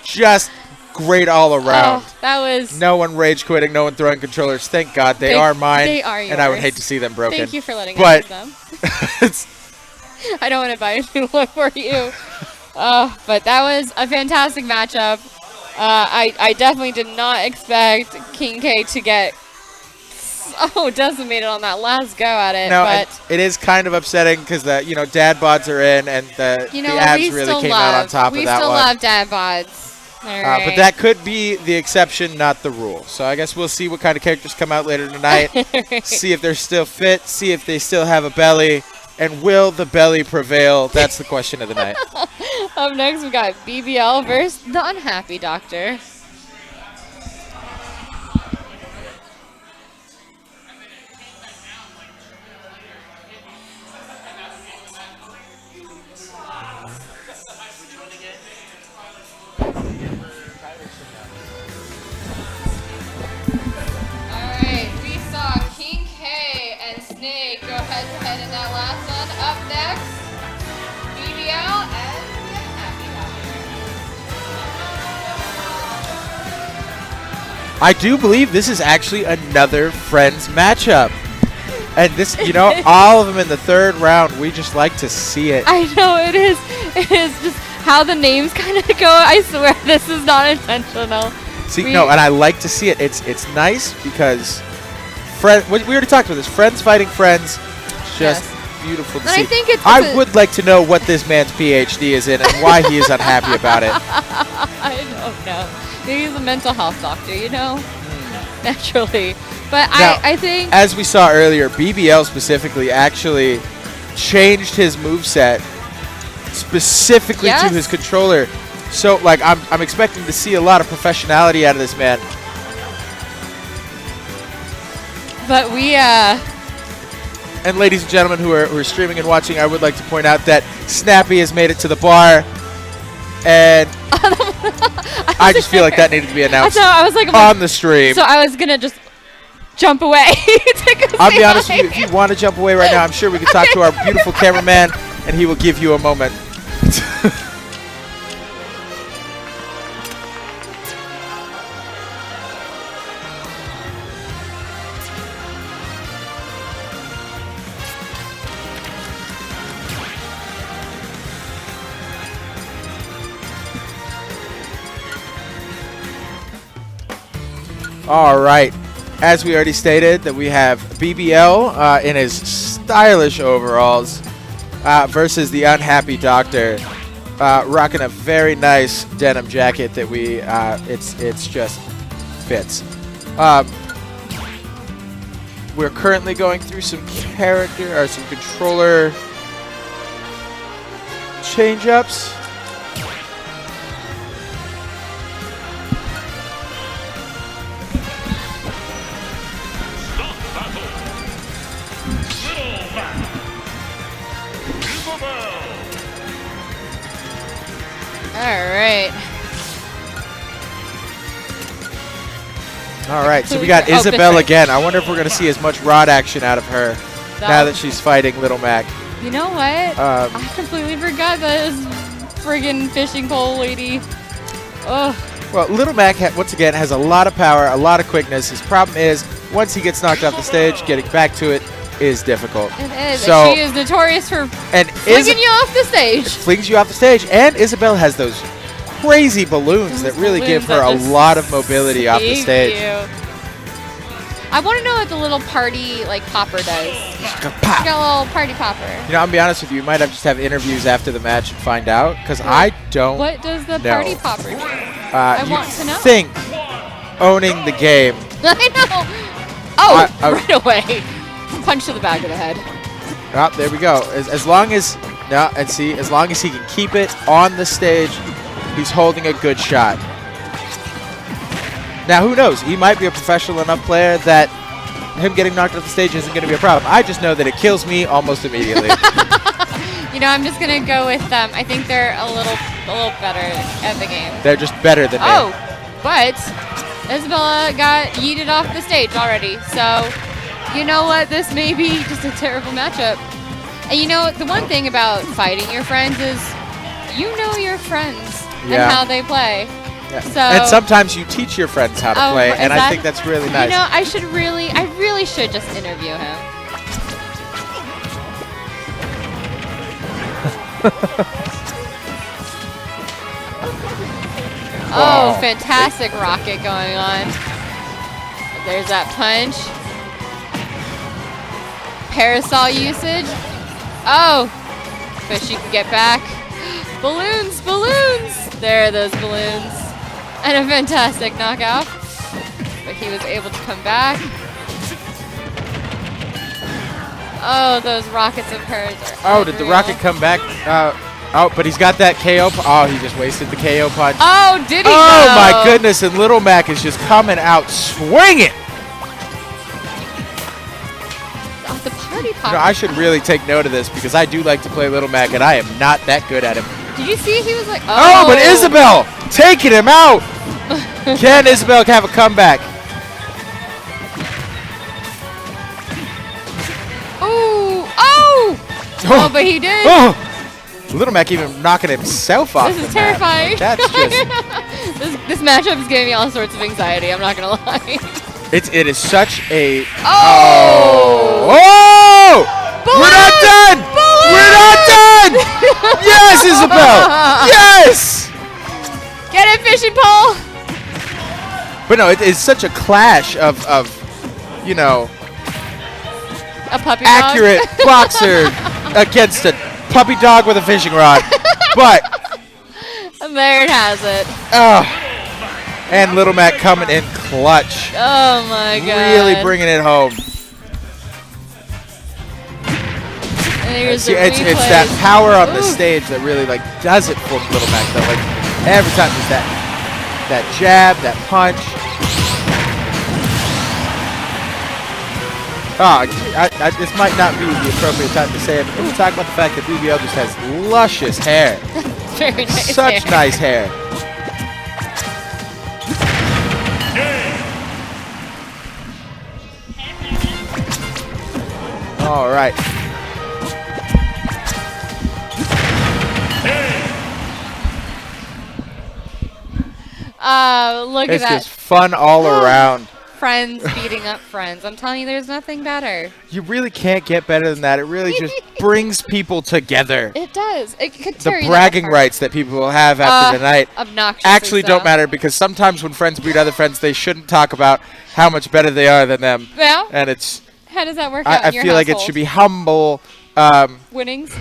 Just great all around. Oh, that was. No one rage quitting, no one throwing controllers. Thank God they are mine. They are and I would yours. hate to see them broken. Thank you for letting But- us use them. It's- I don't want to buy a new one for you. But that was a fantastic matchup. I definitely did not expect King K to get so decimated on that last go at it. no, but it is kind of upsetting because the dad bods are in and the abs we really still came love, out on top we of that still one. love dad bods. But that could be the exception, not the rule. So I guess we'll see what kind of characters come out later tonight. See if they're still fit. See if they still have a belly. And will the belly prevail? That's the question of the night. Up next, we got BBL versus the Unhappy Doctor. Alright, we saw King K and Snake go head to head in that last one. Up next, BBL and the Unhappy Doctor. I do believe this is actually another friends matchup. And this, you know, all of them in the 3rd round. We just like to see it. I know it is. It is just how the names kind of go. I swear this is not intentional. See, no, and I like to see it. It's nice because we already talked about this. Friends fighting friends, just beautiful to see. I think it's. I would like to know what this man's PhD is in and why he is unhappy about it. I don't know. Maybe he's a mental health doctor, you know, naturally. But now, I think, as we saw earlier, BBL specifically actually changed his moveset specifically to his controller. So, like, I'm expecting to see a lot of professionality out of this man. But we, And ladies and gentlemen who are streaming and watching, I would like to point out that Snappy has made it to the bar, and I just feel like that needed to be announced on the stream. So I was gonna just jump away. I'll be honest with you, if you want to jump away right now, I'm sure we can talk to our beautiful cameraman, and he will give you a moment. All right. As we already stated, that we have BBL in his stylish overalls versus the unhappy doctor, rocking a very nice denim jacket that it's just fits. We're currently going through some controller change-ups. All right, so we got Isabelle again. I wonder if we're going to see as much rod action out of her now that she's fighting Little Mac. You know what? I completely forgot this friggin' fishing pole lady. Ugh. Well, Little Mac, once again, has a lot of power, a lot of quickness. His problem is, once he gets knocked off the stage, getting back to it is difficult. It is. So, she is notorious for flinging you off the stage. Flings you off the stage. And Isabelle has those crazy balloons that really give her a lot of mobility off the stage. I want to know what the little party popper does. She's got a little party popper. You know, I'll be honest with you. You might have just have interviews after the match and find out, because I don't. What does the party popper do? I want to know. Think owning the game. I know. Oh, right away. Punch to the back of the head. Oh, there we go. As long as as long as he can keep it on the stage, he's holding a good shot. Now, who knows? He might be a professional enough player that him getting knocked off the stage isn't going to be a problem. I just know that it kills me almost immediately. You know, I'm just going to go with them. I think they're a little better at the game. They're just better than me. Oh, but Isabella got yeeted off the stage already. So, you know what? This may be just a terrible matchup. And you know, the one thing about fighting your friends is you know your friends and how they play. Yeah. So, and sometimes you teach your friends how to play, and I think that's really nice. You know, I really should just interview him. Oh, fantastic rocket going on. There's that punch. Parasol usage. Oh, but she can get back. Balloons, balloons. There are those balloons. And a fantastic knockout. But he was able to come back. Oh, those rockets of hers are unreal. Did the rocket come back? But he's got that KO. Oh, he just wasted the KO punch. Oh, did he? Oh, my goodness. And Little Mac is just coming out swinging. Oh, the party popper. You know, I should really take note of this because I do like to play Little Mac, and I am not that good at him. Did you see he was like, oh, but Isabelle taking him out. Can Isabelle have a comeback? Oh, but he did. Oh. Little Mac even knocking himself off. This is terrifying. That's just... this matchup is giving me all sorts of anxiety. I'm not going to lie. It is such a... Oh! Oh! We're not done! We're not done! Yes, Isabel! Yes! Get it, fishing pole! But no, it is such a clash of you know, A puppy accurate dog. boxer against a puppy dog with a fishing rod. But, There it has it. and Little Mac coming in clutch. Oh my god. Really bringing it home. And here's See, the it's replay. that power on the stage that really like does it for Little Mac though. Like every time there's that jab, that punch. This might not be the appropriate time to say it, but we're talking about the fact that BBL just has luscious hair. Very nice Such hair. nice hair. All right. Look It's at that. just fun all around. Friends beating up friends. I'm telling you, there's nothing better. You really can't get better than that. It really just brings people together. It does. It could The tear you bragging apart. rights that people will have after the night Obnoxiously actually so. don't matter, because sometimes when friends beat other friends, they shouldn't talk about how much better they are than them. Well, And it's, how does that work out I in your feel like it household? should be humble. Winnings?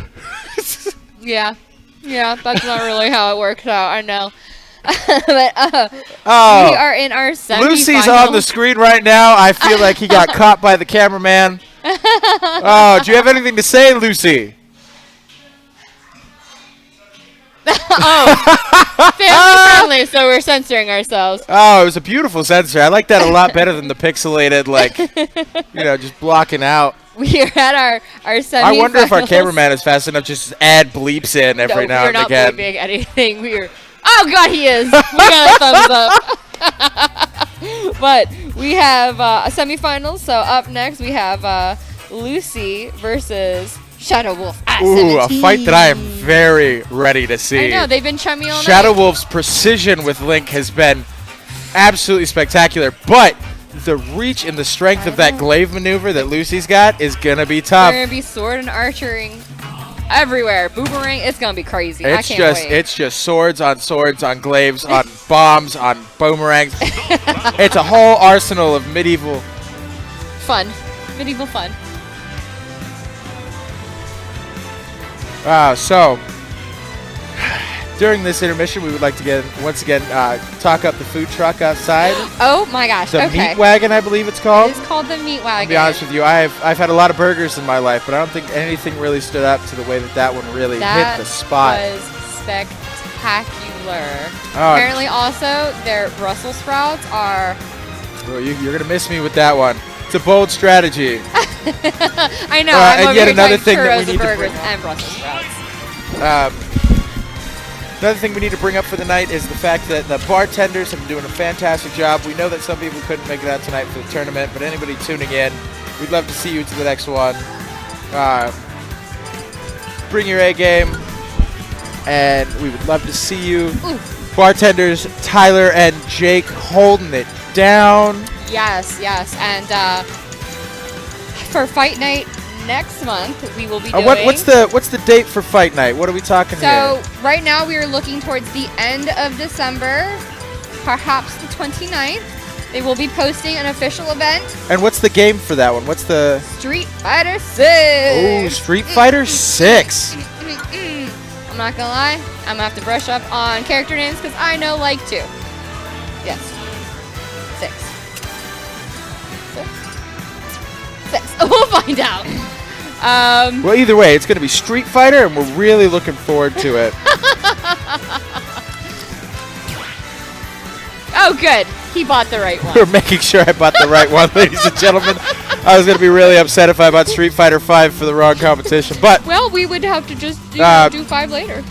Yeah. Yeah, that's not really how it works out. I know. But Oh, we are in our semifinals. Lucy's on the screen right now. I feel like he got caught by the cameraman. Oh, do you have anything to say, Lucy? Family friendly, so we're censoring ourselves. Oh, it was a beautiful censor. I like that a lot better than the pixelated, like, you know, just blocking out. We are at our semifinals. I wonder if our cameraman is fast enough just to add bleeps in every now and we're again. not bleeping anything. Oh god, he is. We got a thumbs up. But we have semifinals. So up next we have Lucy versus Shadow Wolf at Ooh, a 17. fight that I am very ready to see. I know, they've been chummy all Shadow night. Wolf's precision with Link has been absolutely spectacular, but the reach and the strength of that glaive maneuver that Lucy's got is gonna be tough. They're gonna be sword and archering everywhere. Boomerang, it's gonna be crazy. I can't wait. It's just swords, on glaives, on bombs, on boomerangs. It's a whole arsenal of medieval. Fun. Medieval fun. So during this intermission, we would like to once again talk up the food truck outside. Oh my gosh. The okay. meat wagon, I believe it's called. It's called the meat wagon. To be honest with you, I've had a lot of burgers in my life, but I don't think anything really stood up to the way that one really hit the spot. That was spectacular. Oh, Apparently, also their Brussels sprouts are. well, you're gonna miss me with that one. It's a bold strategy. I know. I'm and over yet here another trying thing that we churros need and to burgers bring- and Brussels sprouts. Another thing we need to bring up for the night is the fact that the bartenders have been doing a fantastic job. We know that some people couldn't make it out tonight for the tournament, but anybody tuning in, we'd love to see you to the next one. Bring your A game, and we would love to see you. Ooh. Bartenders Tyler and Jake holding it down. Yes, yes, and for fight night next month, we will be doing. What's the date for fight night? What are we talking So here? right now we are looking towards the end of December, perhaps the 29th. They will be posting an official event. And what's the game for that one? What's the... Street Fighter 6. Ooh, Street Fighter 6. I'm not gonna lie, I'm gonna have to brush up on character names because I know like 2. Yes. 6. 6. We'll find out. Well, either way, it's going to be Street Fighter, and we're really looking forward to it. Oh, good. He bought the right one. We're making sure I bought the right one, ladies and gentlemen. I was going to be really upset if I bought Street Fighter 5 for the wrong competition, but Well, we would have to just do 5 later.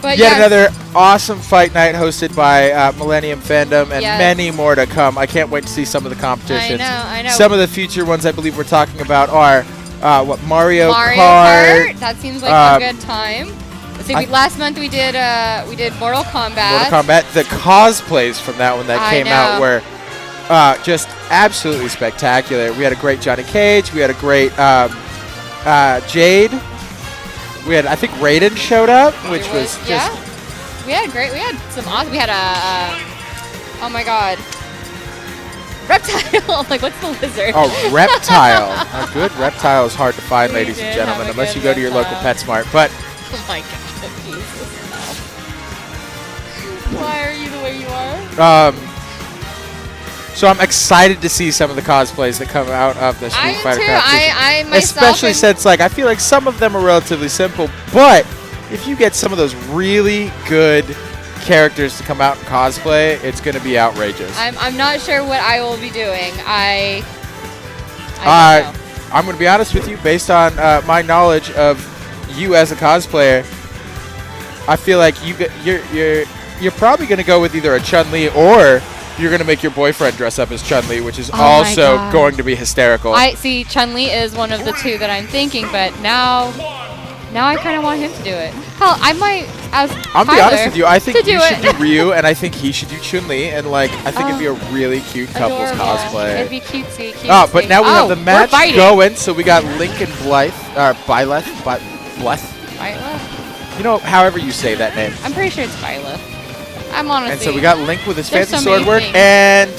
But yet yes. another awesome fight night hosted by Millennium Fandom, and Yes. many more to come. I can't wait to see some of the competitions. I know. Some of the future ones I believe we're talking about are Mario Mario Kart. Kart. That seems like a good time. Let's see, last month we did Mortal Kombat. Mortal Kombat. The cosplays from that one that I came know. out were just absolutely spectacular. We had a great Johnny Cage. We had a great Jade. We had, I think, Raiden showed up, which was just... Yeah. We had some awesome... We had a... oh, my God. Reptile. Like, what's the lizard? Oh, Reptile. A good Reptile is hard to find, ladies and gentlemen, have a unless good you go to your local Reptile. PetSmart. But Oh, my God. Jesus. Why are you the way you are? so I'm excited to see some of the cosplays that come out of the Street Fighter too. competition. I myself Especially am- since, like, I feel like some of them are relatively simple, but if you get some of those really good characters to come out and cosplay, it's going to be outrageous. I'm not sure what I will be doing. I don't know. I'm going to be honest with you, based on my knowledge of you as a cosplayer, I feel like you're probably going to go with either a Chun-Li or you're going to make your boyfriend dress up as Chun-Li, which is also God. going to be hysterical. I see Chun-Li is one of the two that I'm thinking, but now I kind of want him to do it. Hell, I might as I'll be honest with you. I think to you do should it. do Ryu, and I think he should do Chun-Li, and like I think it'd be a really cute couples Adorable. cosplay. It'd be cutesy. Oh, but now we have the we're match fighting. going, so we got Link and Byleth. Byleth? You know, however you say that name. I'm pretty sure it's Byleth. I'm honestly. And so we got Link with his There's fancy so many sword work, things. and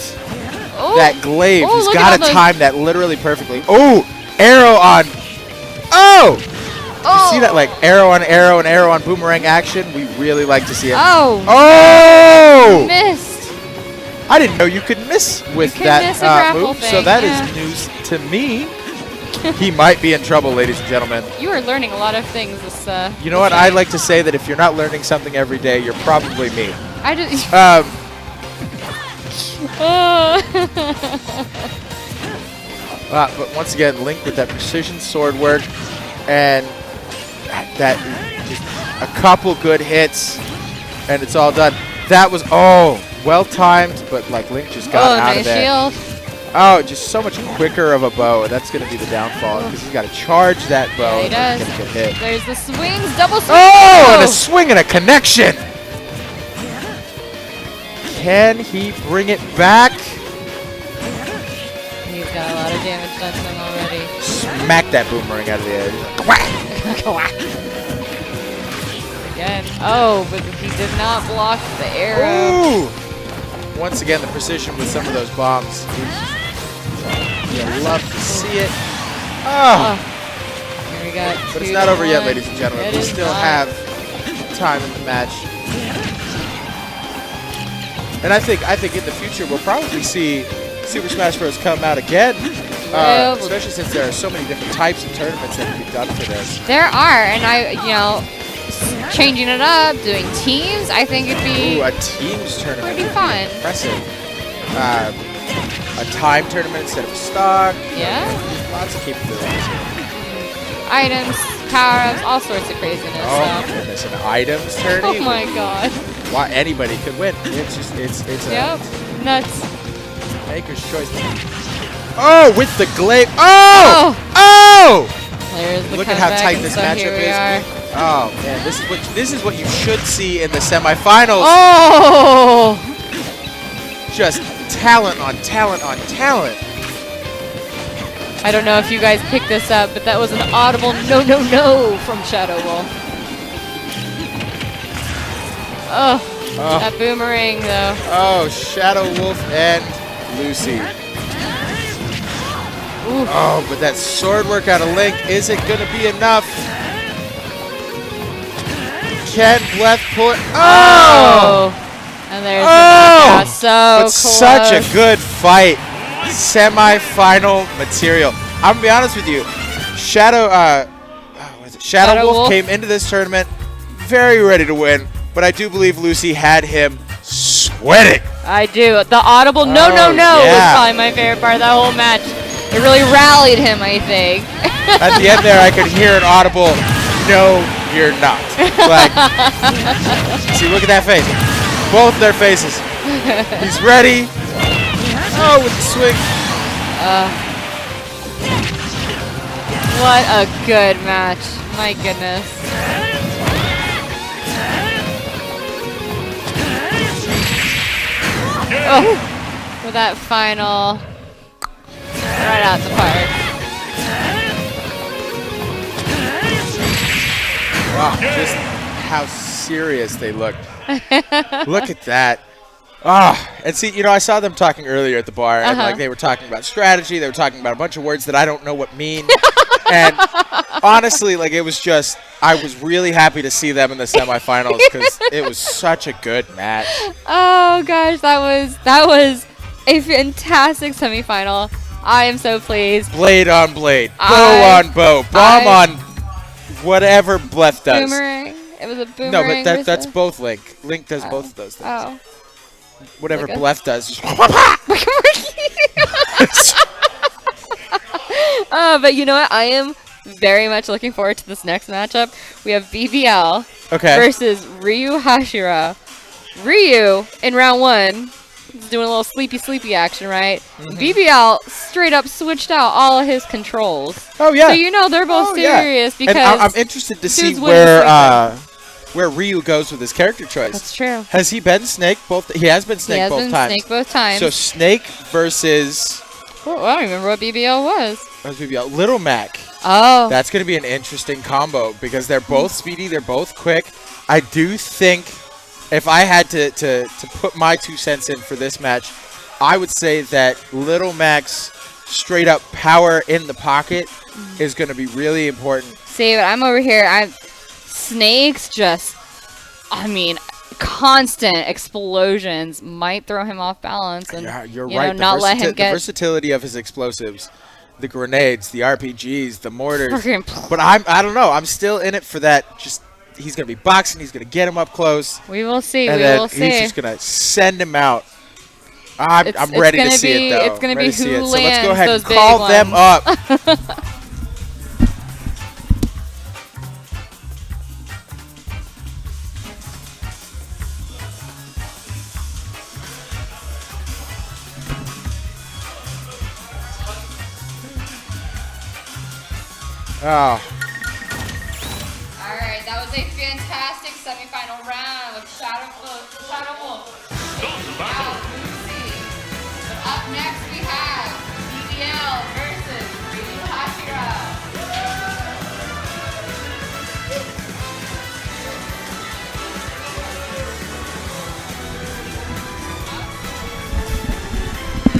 Oh. that glaive. Oh, He's look at got all to those- time that literally perfectly. Oh, arrow on. Oh! Oh. You see that, like, arrow on arrow and arrow on boomerang action? We really like to see it. Oh. Oh! Missed. I didn't know you could miss with can that miss a grapple move, so thing, that is yeah. news to me. He might be in trouble, ladies and gentlemen. You are learning a lot of things this You know what? I like to say that if you're not learning something every day, you're probably me. I just But once again, Link with that precision sword work and that just a couple good hits, and it's all done. That was well timed, but like Link just got out nice of there. shield. Oh, just so much quicker of a bow. That's going to be the downfall because he's got to charge that bow. Yeah, he and does. he's gonna get hit. There's the swings, double swing. Oh, and a swing and a connection. Can he bring it back? He's got a lot of damage done to him already. Smack that boomerang out of the edge. Again. Oh, but he did not block the arrow. Ooh! Once again, the precision with some of those bombs. You love to see it. Oh. Here we got But it's 2 not to over yet, 1. ladies and gentlemen. It We is still not. have time in the match. And I think in the future we'll probably see Super Smash Bros. Come out again. Yeah. Especially since there are so many different types of tournaments that can be done for this. There are, and changing it up, doing teams, I think it'd be Ooh, a teams tournament. pretty fun. Impressive. A time tournament instead of stock. Yeah. Lots of capabilities. Items, power-ups, all sorts of craziness. Oh my goodness, an items tourney? Oh my god. Why anybody could win. It's just it's Yep. Nuts. a maker's choice. Oh, with the glaive. Oh! Oh! There's the Look at how comeback, tight and this so matchup here we is. are. Oh man, this is what you should see in the semifinals. Oh! Just talent on talent on talent. I don't know if you guys picked this up, but that was an audible no from Shadow Wolf. Oh, that boomerang though. Oh, Shadow Wolf and Lucy. Ooh. Oh, but that sword work out of Link isn't going to be enough. Can Bleth pull it? Oh! And there's Oh! the so But close. such a good fight. Semi-final material. I'm going to be honest with you. Shadow Wolf Wolf? came into this tournament very ready to win, but I do believe Lucy had him sweating. I do. The audible no Oh, was yeah. probably my favorite part of that whole match. It really rallied him, I think. At the end there, I could hear an audible, no, you're not. Like, see, look at that face. Both their faces. He's ready. Oh, with the swing. What a good match. My goodness. Oh, with that final right out the park. Wow, just how serious they look. Look at that. Ah, and see, you know, I saw them talking earlier at the bar, and like they were talking about strategy. They were talking about a bunch of words that I don't know what mean. And honestly, like it was just, I was really happy to see them in the semifinals because it was such a good match. Oh gosh, that was a fantastic semifinal. I am so pleased. Blade on blade, bow on bow, bomb on whatever Blef does. Boomerang. It was a boomerang. No, but that's both Link. Link does both of those things. Oh. Whatever Blef does. But you know what? I am very much looking forward to this next matchup. We have BBL versus Ryuhashira. Ryu in round 1 is doing a little sleepy action, right? BBL straight up switched out all of his controls. Oh yeah. So you know they're both serious because and I'm interested to see where Ryu goes with his character choice. That's true. Has he been Snake both? He has been Snake both times. Snake both times. So Snake versus. Well, I don't remember what BBL was. That was BBL. Little Mac. Oh. That's going to be an interesting combo because they're both speedy. They're both quick. I do think if I had to put my 2 cents in for this match, I would say that Little Mac's straight up power in the pocket is going to be really important. See, but I'm over here. Snake's just, I mean, constant explosions might throw him off balance and you're right. Not let him get the versatility of his explosives, the grenades, the RPGs, the mortars. But I don't know. I'm still in it for that. Just he's gonna be boxing. He's gonna get him up close. We will see. And we will see. He's just gonna send him out. I'm ready to see it though. It's gonna be who lands. So let's go ahead and those call big them ones. up. Oh. Alright, that was a fantastic semifinal round with Shadow Wolf. Now, Lucy. But up next we have BBL versus Ryuhashira.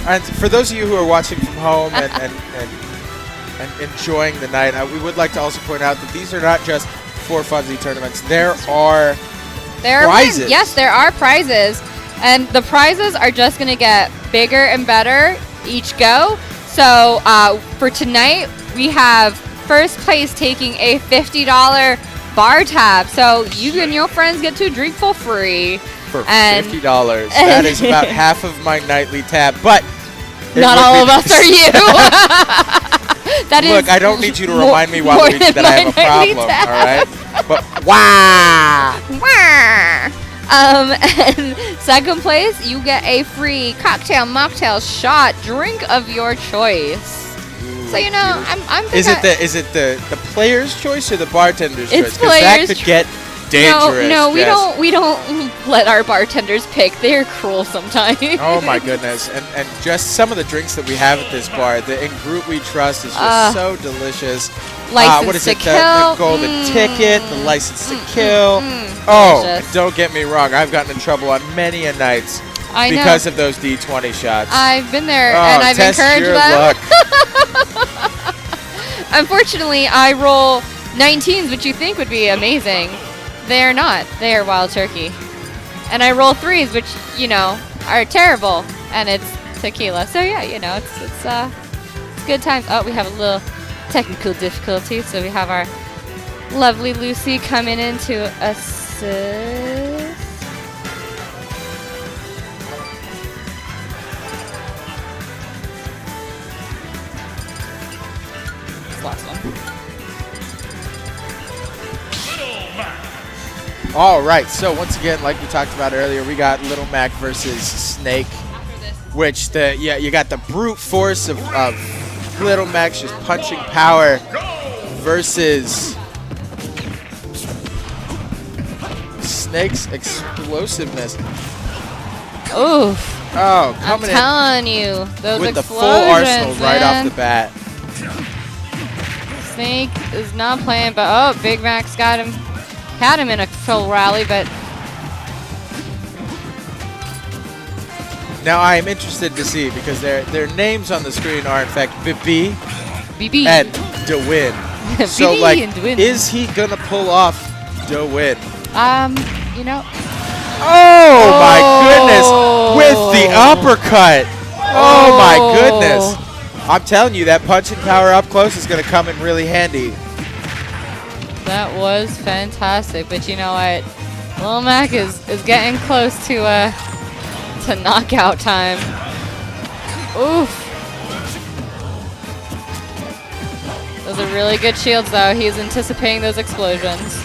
And for those of you who are watching from home and enjoying the night, we would like to also point out that these are not just for funsy tournaments. There are prizes. Yes, there are prizes. And the prizes are just going to get bigger and better each go. So for tonight, we have first place taking a $50 bar tab. So you and your friends get to drink for free. For $50. That is about half of my nightly tab. But not all of us are you. Look, I don't need you to remind me while that I have a problem, all right? But and second place, you get a free cocktail, mocktail, shot, drink of your choice. So you know, I'm. Is it the player's choice or the bartender's choice? Because that could get dangerous. No, we don't let our bartenders pick. They're cruel sometimes. Oh my goodness! And just some of the drinks that we have at this bar, the In Group We Trust is just so delicious. What is it? The golden ticket, the license to kill. Delicious. Don't get me wrong. I've gotten in trouble on many a nights because of those D20 shots. I've been there and I've encouraged them. Unfortunately, I roll 19s, which you think would be amazing. They are not. They are wild turkey. And I roll 3s, which, you know, are terrible. And it's tequila. So, yeah, you know, it's good times. Oh, we have a little technical difficulty. So we have our lovely Lucy coming in to assist. Last one. All right, so once again, like we talked about earlier, we got Little Mac versus Snake, which you got the brute force of Little Mac's just punching power versus Snake's explosiveness. Oof. Oh, I'm coming in telling you, those with the explosions, full arsenal right off man. the bat. Snake is not playing, but oh, Big Mac's got him. Had him in a full rally, but Now I am interested to see because their names on the screen are in fact BB BB. and DeWin. So BB like, and DeWin. is he gonna pull off DeWin? You know. Oh my goodness! With the uppercut. Oh my goodness! I'm telling you, that punching power up close is gonna come in really handy. That was fantastic, but you know what? Lil Mac is getting close to knockout time. Oof. Those are really good shields, though. He's anticipating those explosions.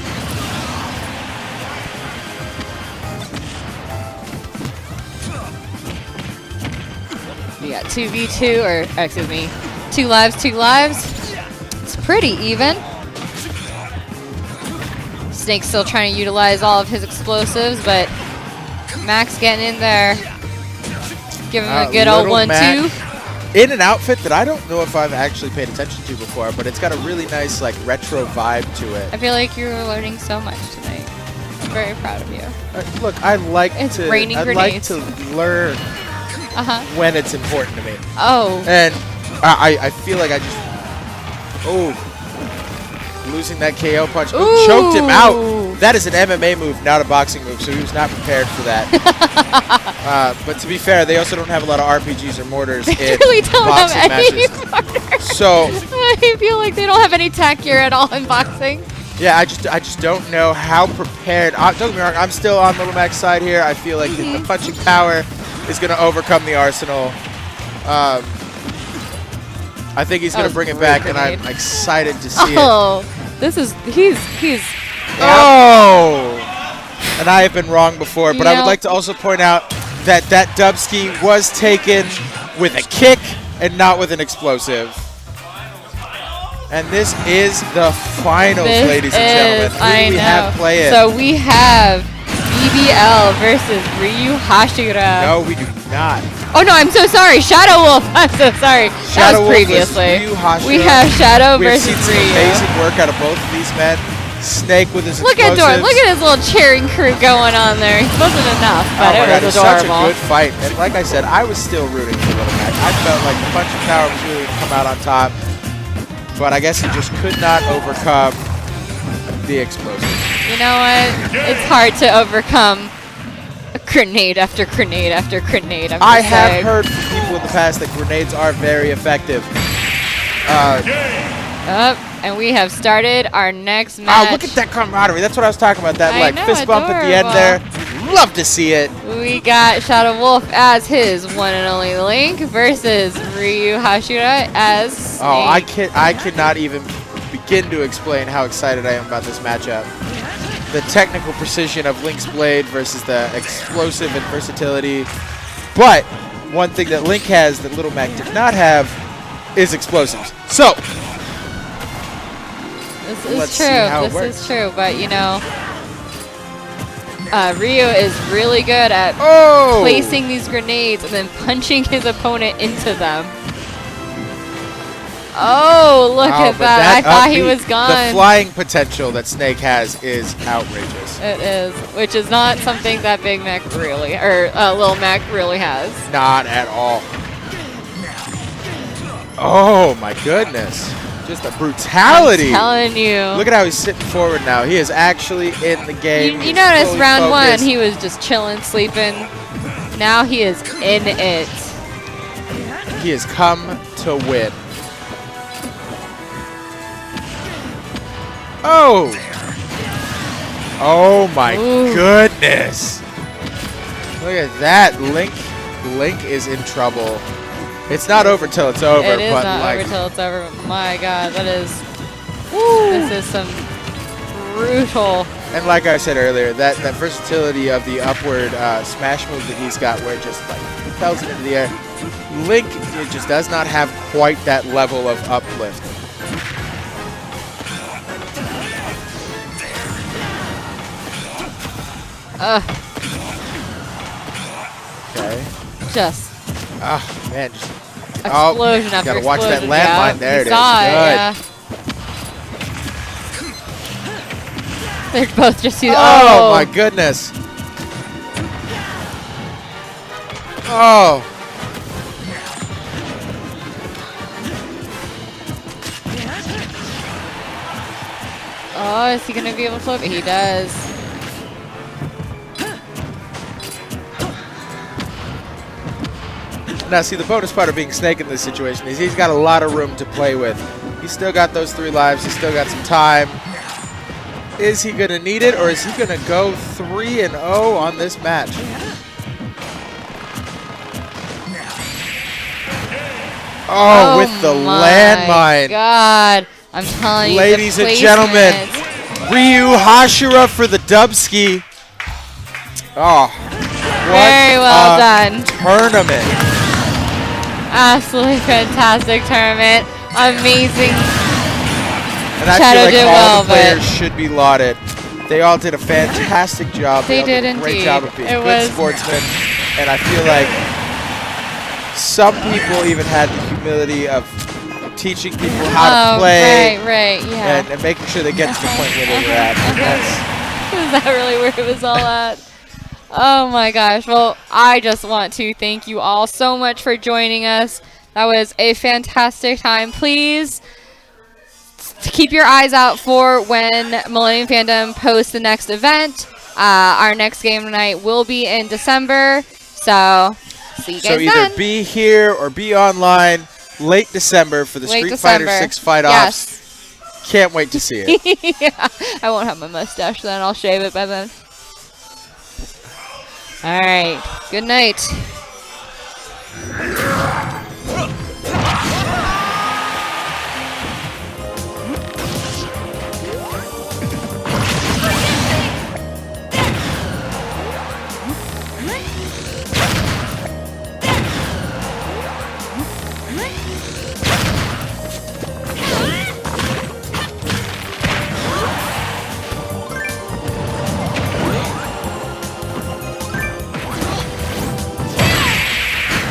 We got 2v2, or excuse me, 2 lives, 2 lives. It's pretty even. Snake's still trying to utilize all of his explosives, but Mac's getting in there. Give him a good old 1-2. In an outfit that I don't know if I've actually paid attention to before, but it's got a really nice like retro vibe to it. I feel like you're learning so much tonight. I'm very proud of you. Look, I like It's to raining grenades. like to learn when it's important to me. Oh. And I feel like I just losing that KO punch. Ooh, choked him out. That is an MMA move, not a boxing move, so he was not prepared for that. But to be fair, they also don't have a lot of RPGs or mortars in really don't boxing have any matches. mortars. So I feel like they don't have any tack gear at all in boxing. yeah, I just don't know how prepared. Don't get me wrong, I'm still on Little Mac's side here. I feel like the punching power is going to overcome the arsenal. I think he's going to bring it back, and I'm excited to see it. He's. Oh! And I have been wrong before, but I would like to also point out that that Dubski was taken with a kick and not with an explosive. And this is the finals, ladies and gentlemen. Who do we have playing? So we have BBL versus Ryuhashira. No, we do not. Oh no, I'm so sorry. Shadow Wolf. I'm so sorry. That was previously. We have Shadow versus We've seen some Ryu. amazing work out of both of these men. Snake with his Look explosives. at Look at his little cheering crew going on there. He wasn't enough, but oh my it God, was it's such a adorable. good fight. And like I said, I was still rooting for Little Mac. I felt like the punching power was really going to come out on top. But I guess he just could not overcome the explosives. You know what? It's hard to overcome grenade after grenade after grenade. I have heard from people in the past that grenades are very effective. And we have started our next match. Oh, look at that camaraderie. That's what I was talking about. That like know, fist bump at the end there. Love to see it. We got Shadow Wolf as his one and only Link versus Ryuhashira as Snake. Oh, I cannot even begin to explain how excited I am about this matchup. The technical precision of Link's blade versus the explosive and versatility. But one thing that Link has that Little Mac did not have is explosives. So this is true, but you know, Ryu is really good at placing these grenades and then punching his opponent into them. Oh, look at that. I thought he was gone. The flying potential that Snake has is outrageous. It is, which is not something that Big Mac really, or Lil Mac really has. Not at all. Oh, my goodness. Just a brutality. I'm telling you. Look at how he's sitting forward now. He is actually in the game. You notice round one, he was just chilling, sleeping. Now he is in it. He has come to win. Oh! Oh my goodness! Look at that. Link is in trouble. It's not over till it's over. It is but not like, over till it's over. My God, that is. This is some brutal. And like I said earlier, that versatility of the upward smash move that he's got, where it just like propels it into the air. Link, it just does not have quite that level of uplift. Just Oh, man. Just, explosion after gotta explosion. watch that landmine there. It is. Saw it, Good. yeah. They're both just too. Oh, my goodness. Oh. Oh, is he going to be able to flip? He does. Now, see, the bonus part of being Snake in this situation is he's got a lot of room to play with. He's still got those 3 lives. He's still got some time. Is he going to need it, or is he going to go 3-0 on this match? Oh, with the landmine. God. I'm telling you, ladies and gentlemen, Ryuhashira for the dubski. Oh, what very well done. Tournament. Absolutely fantastic tournament. Amazing. And I Shadow feel like did all well, the players should be lauded. They all did a fantastic job. They all did a great indeed. job of being It good was sportsmen. And I feel like some people even had the humility of teaching people how to play. Right, yeah. And making sure they get to the point where they were at. And that's, Is that really where it was all at? Oh my gosh. Well, I just want to thank you all so much for joining us. That was a fantastic time. Please keep your eyes out for when Millennium Fandom posts the next event. Our next game tonight will be in December. So, see you guys then. So either be here or be online late December for the Street Fighter 6 fight-offs. Yes. Can't wait to see it. Yeah. I won't have my mustache then. I'll shave it by then. All right. Good night.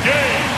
Game.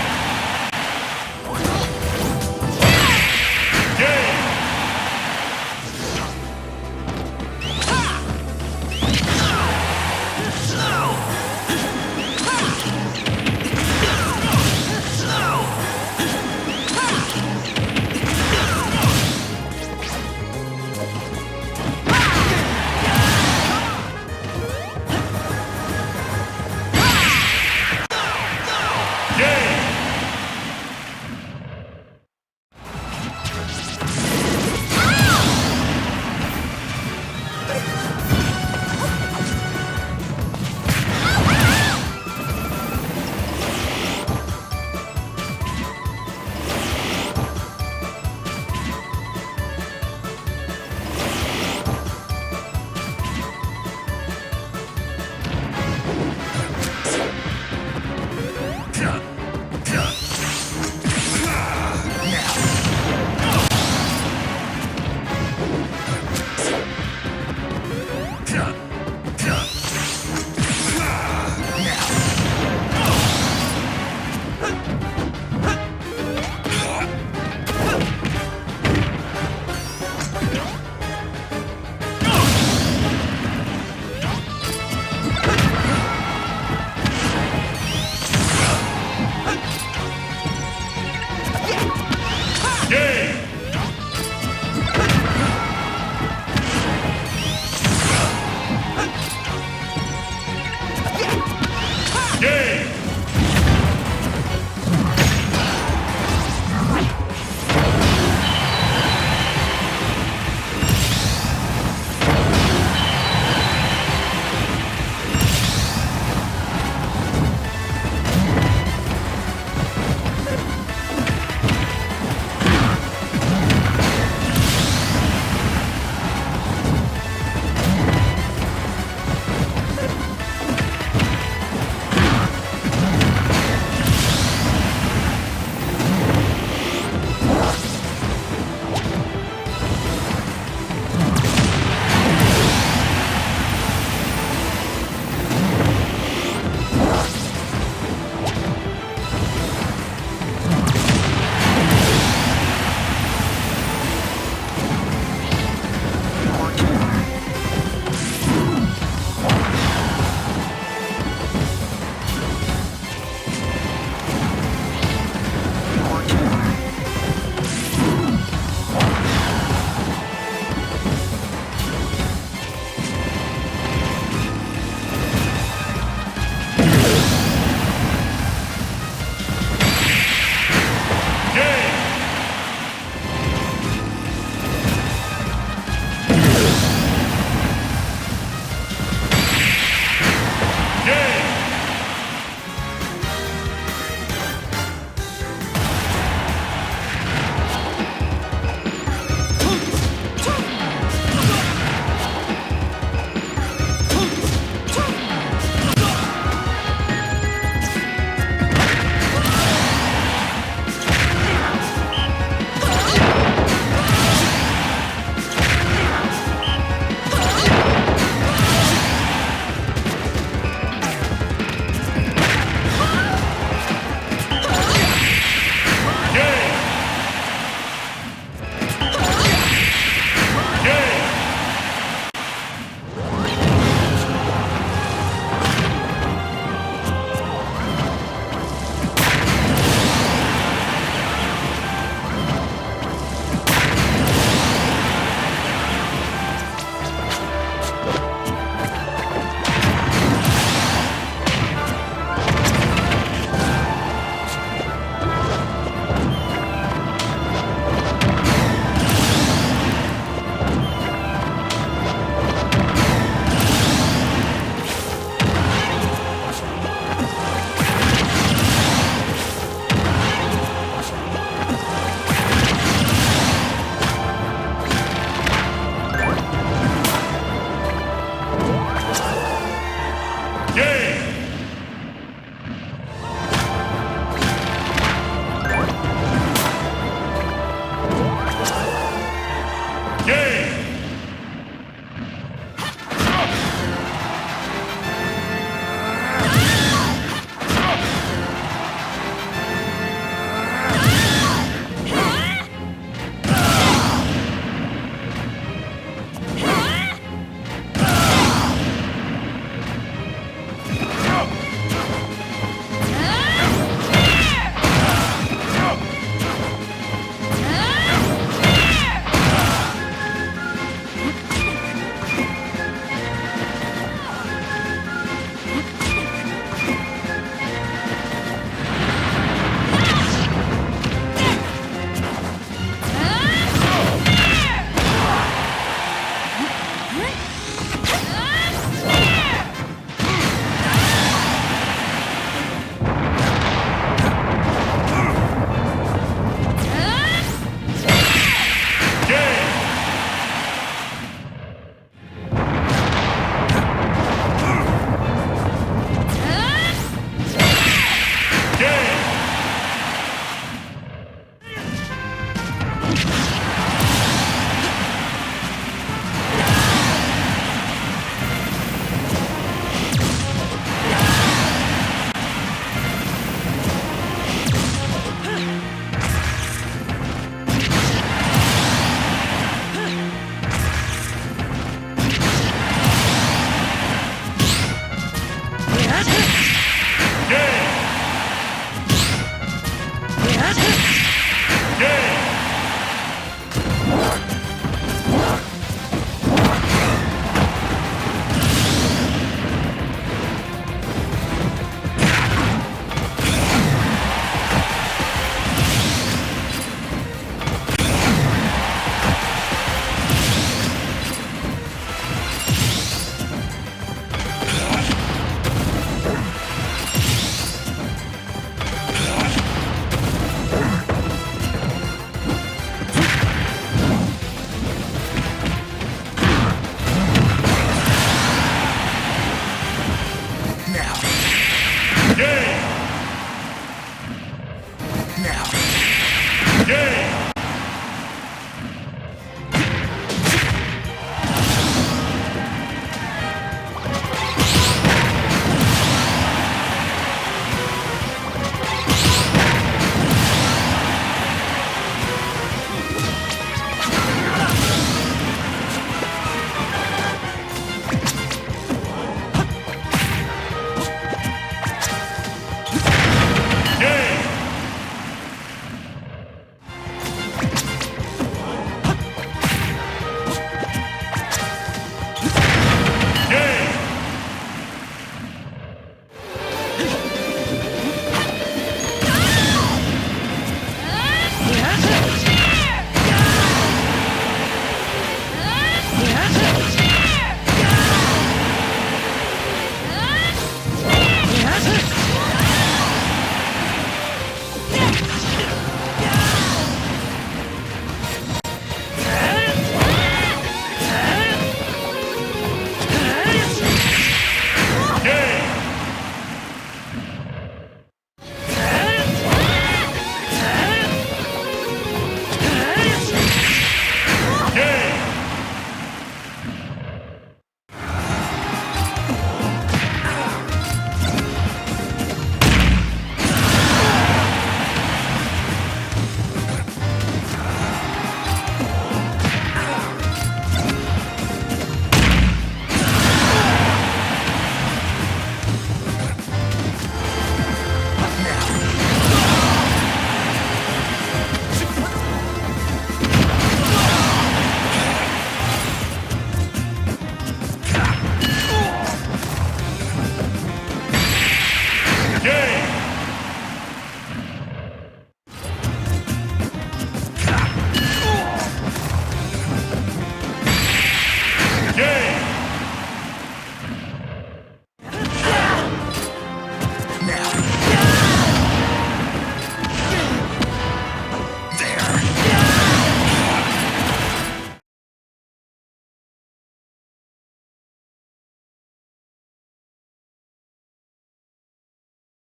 Game.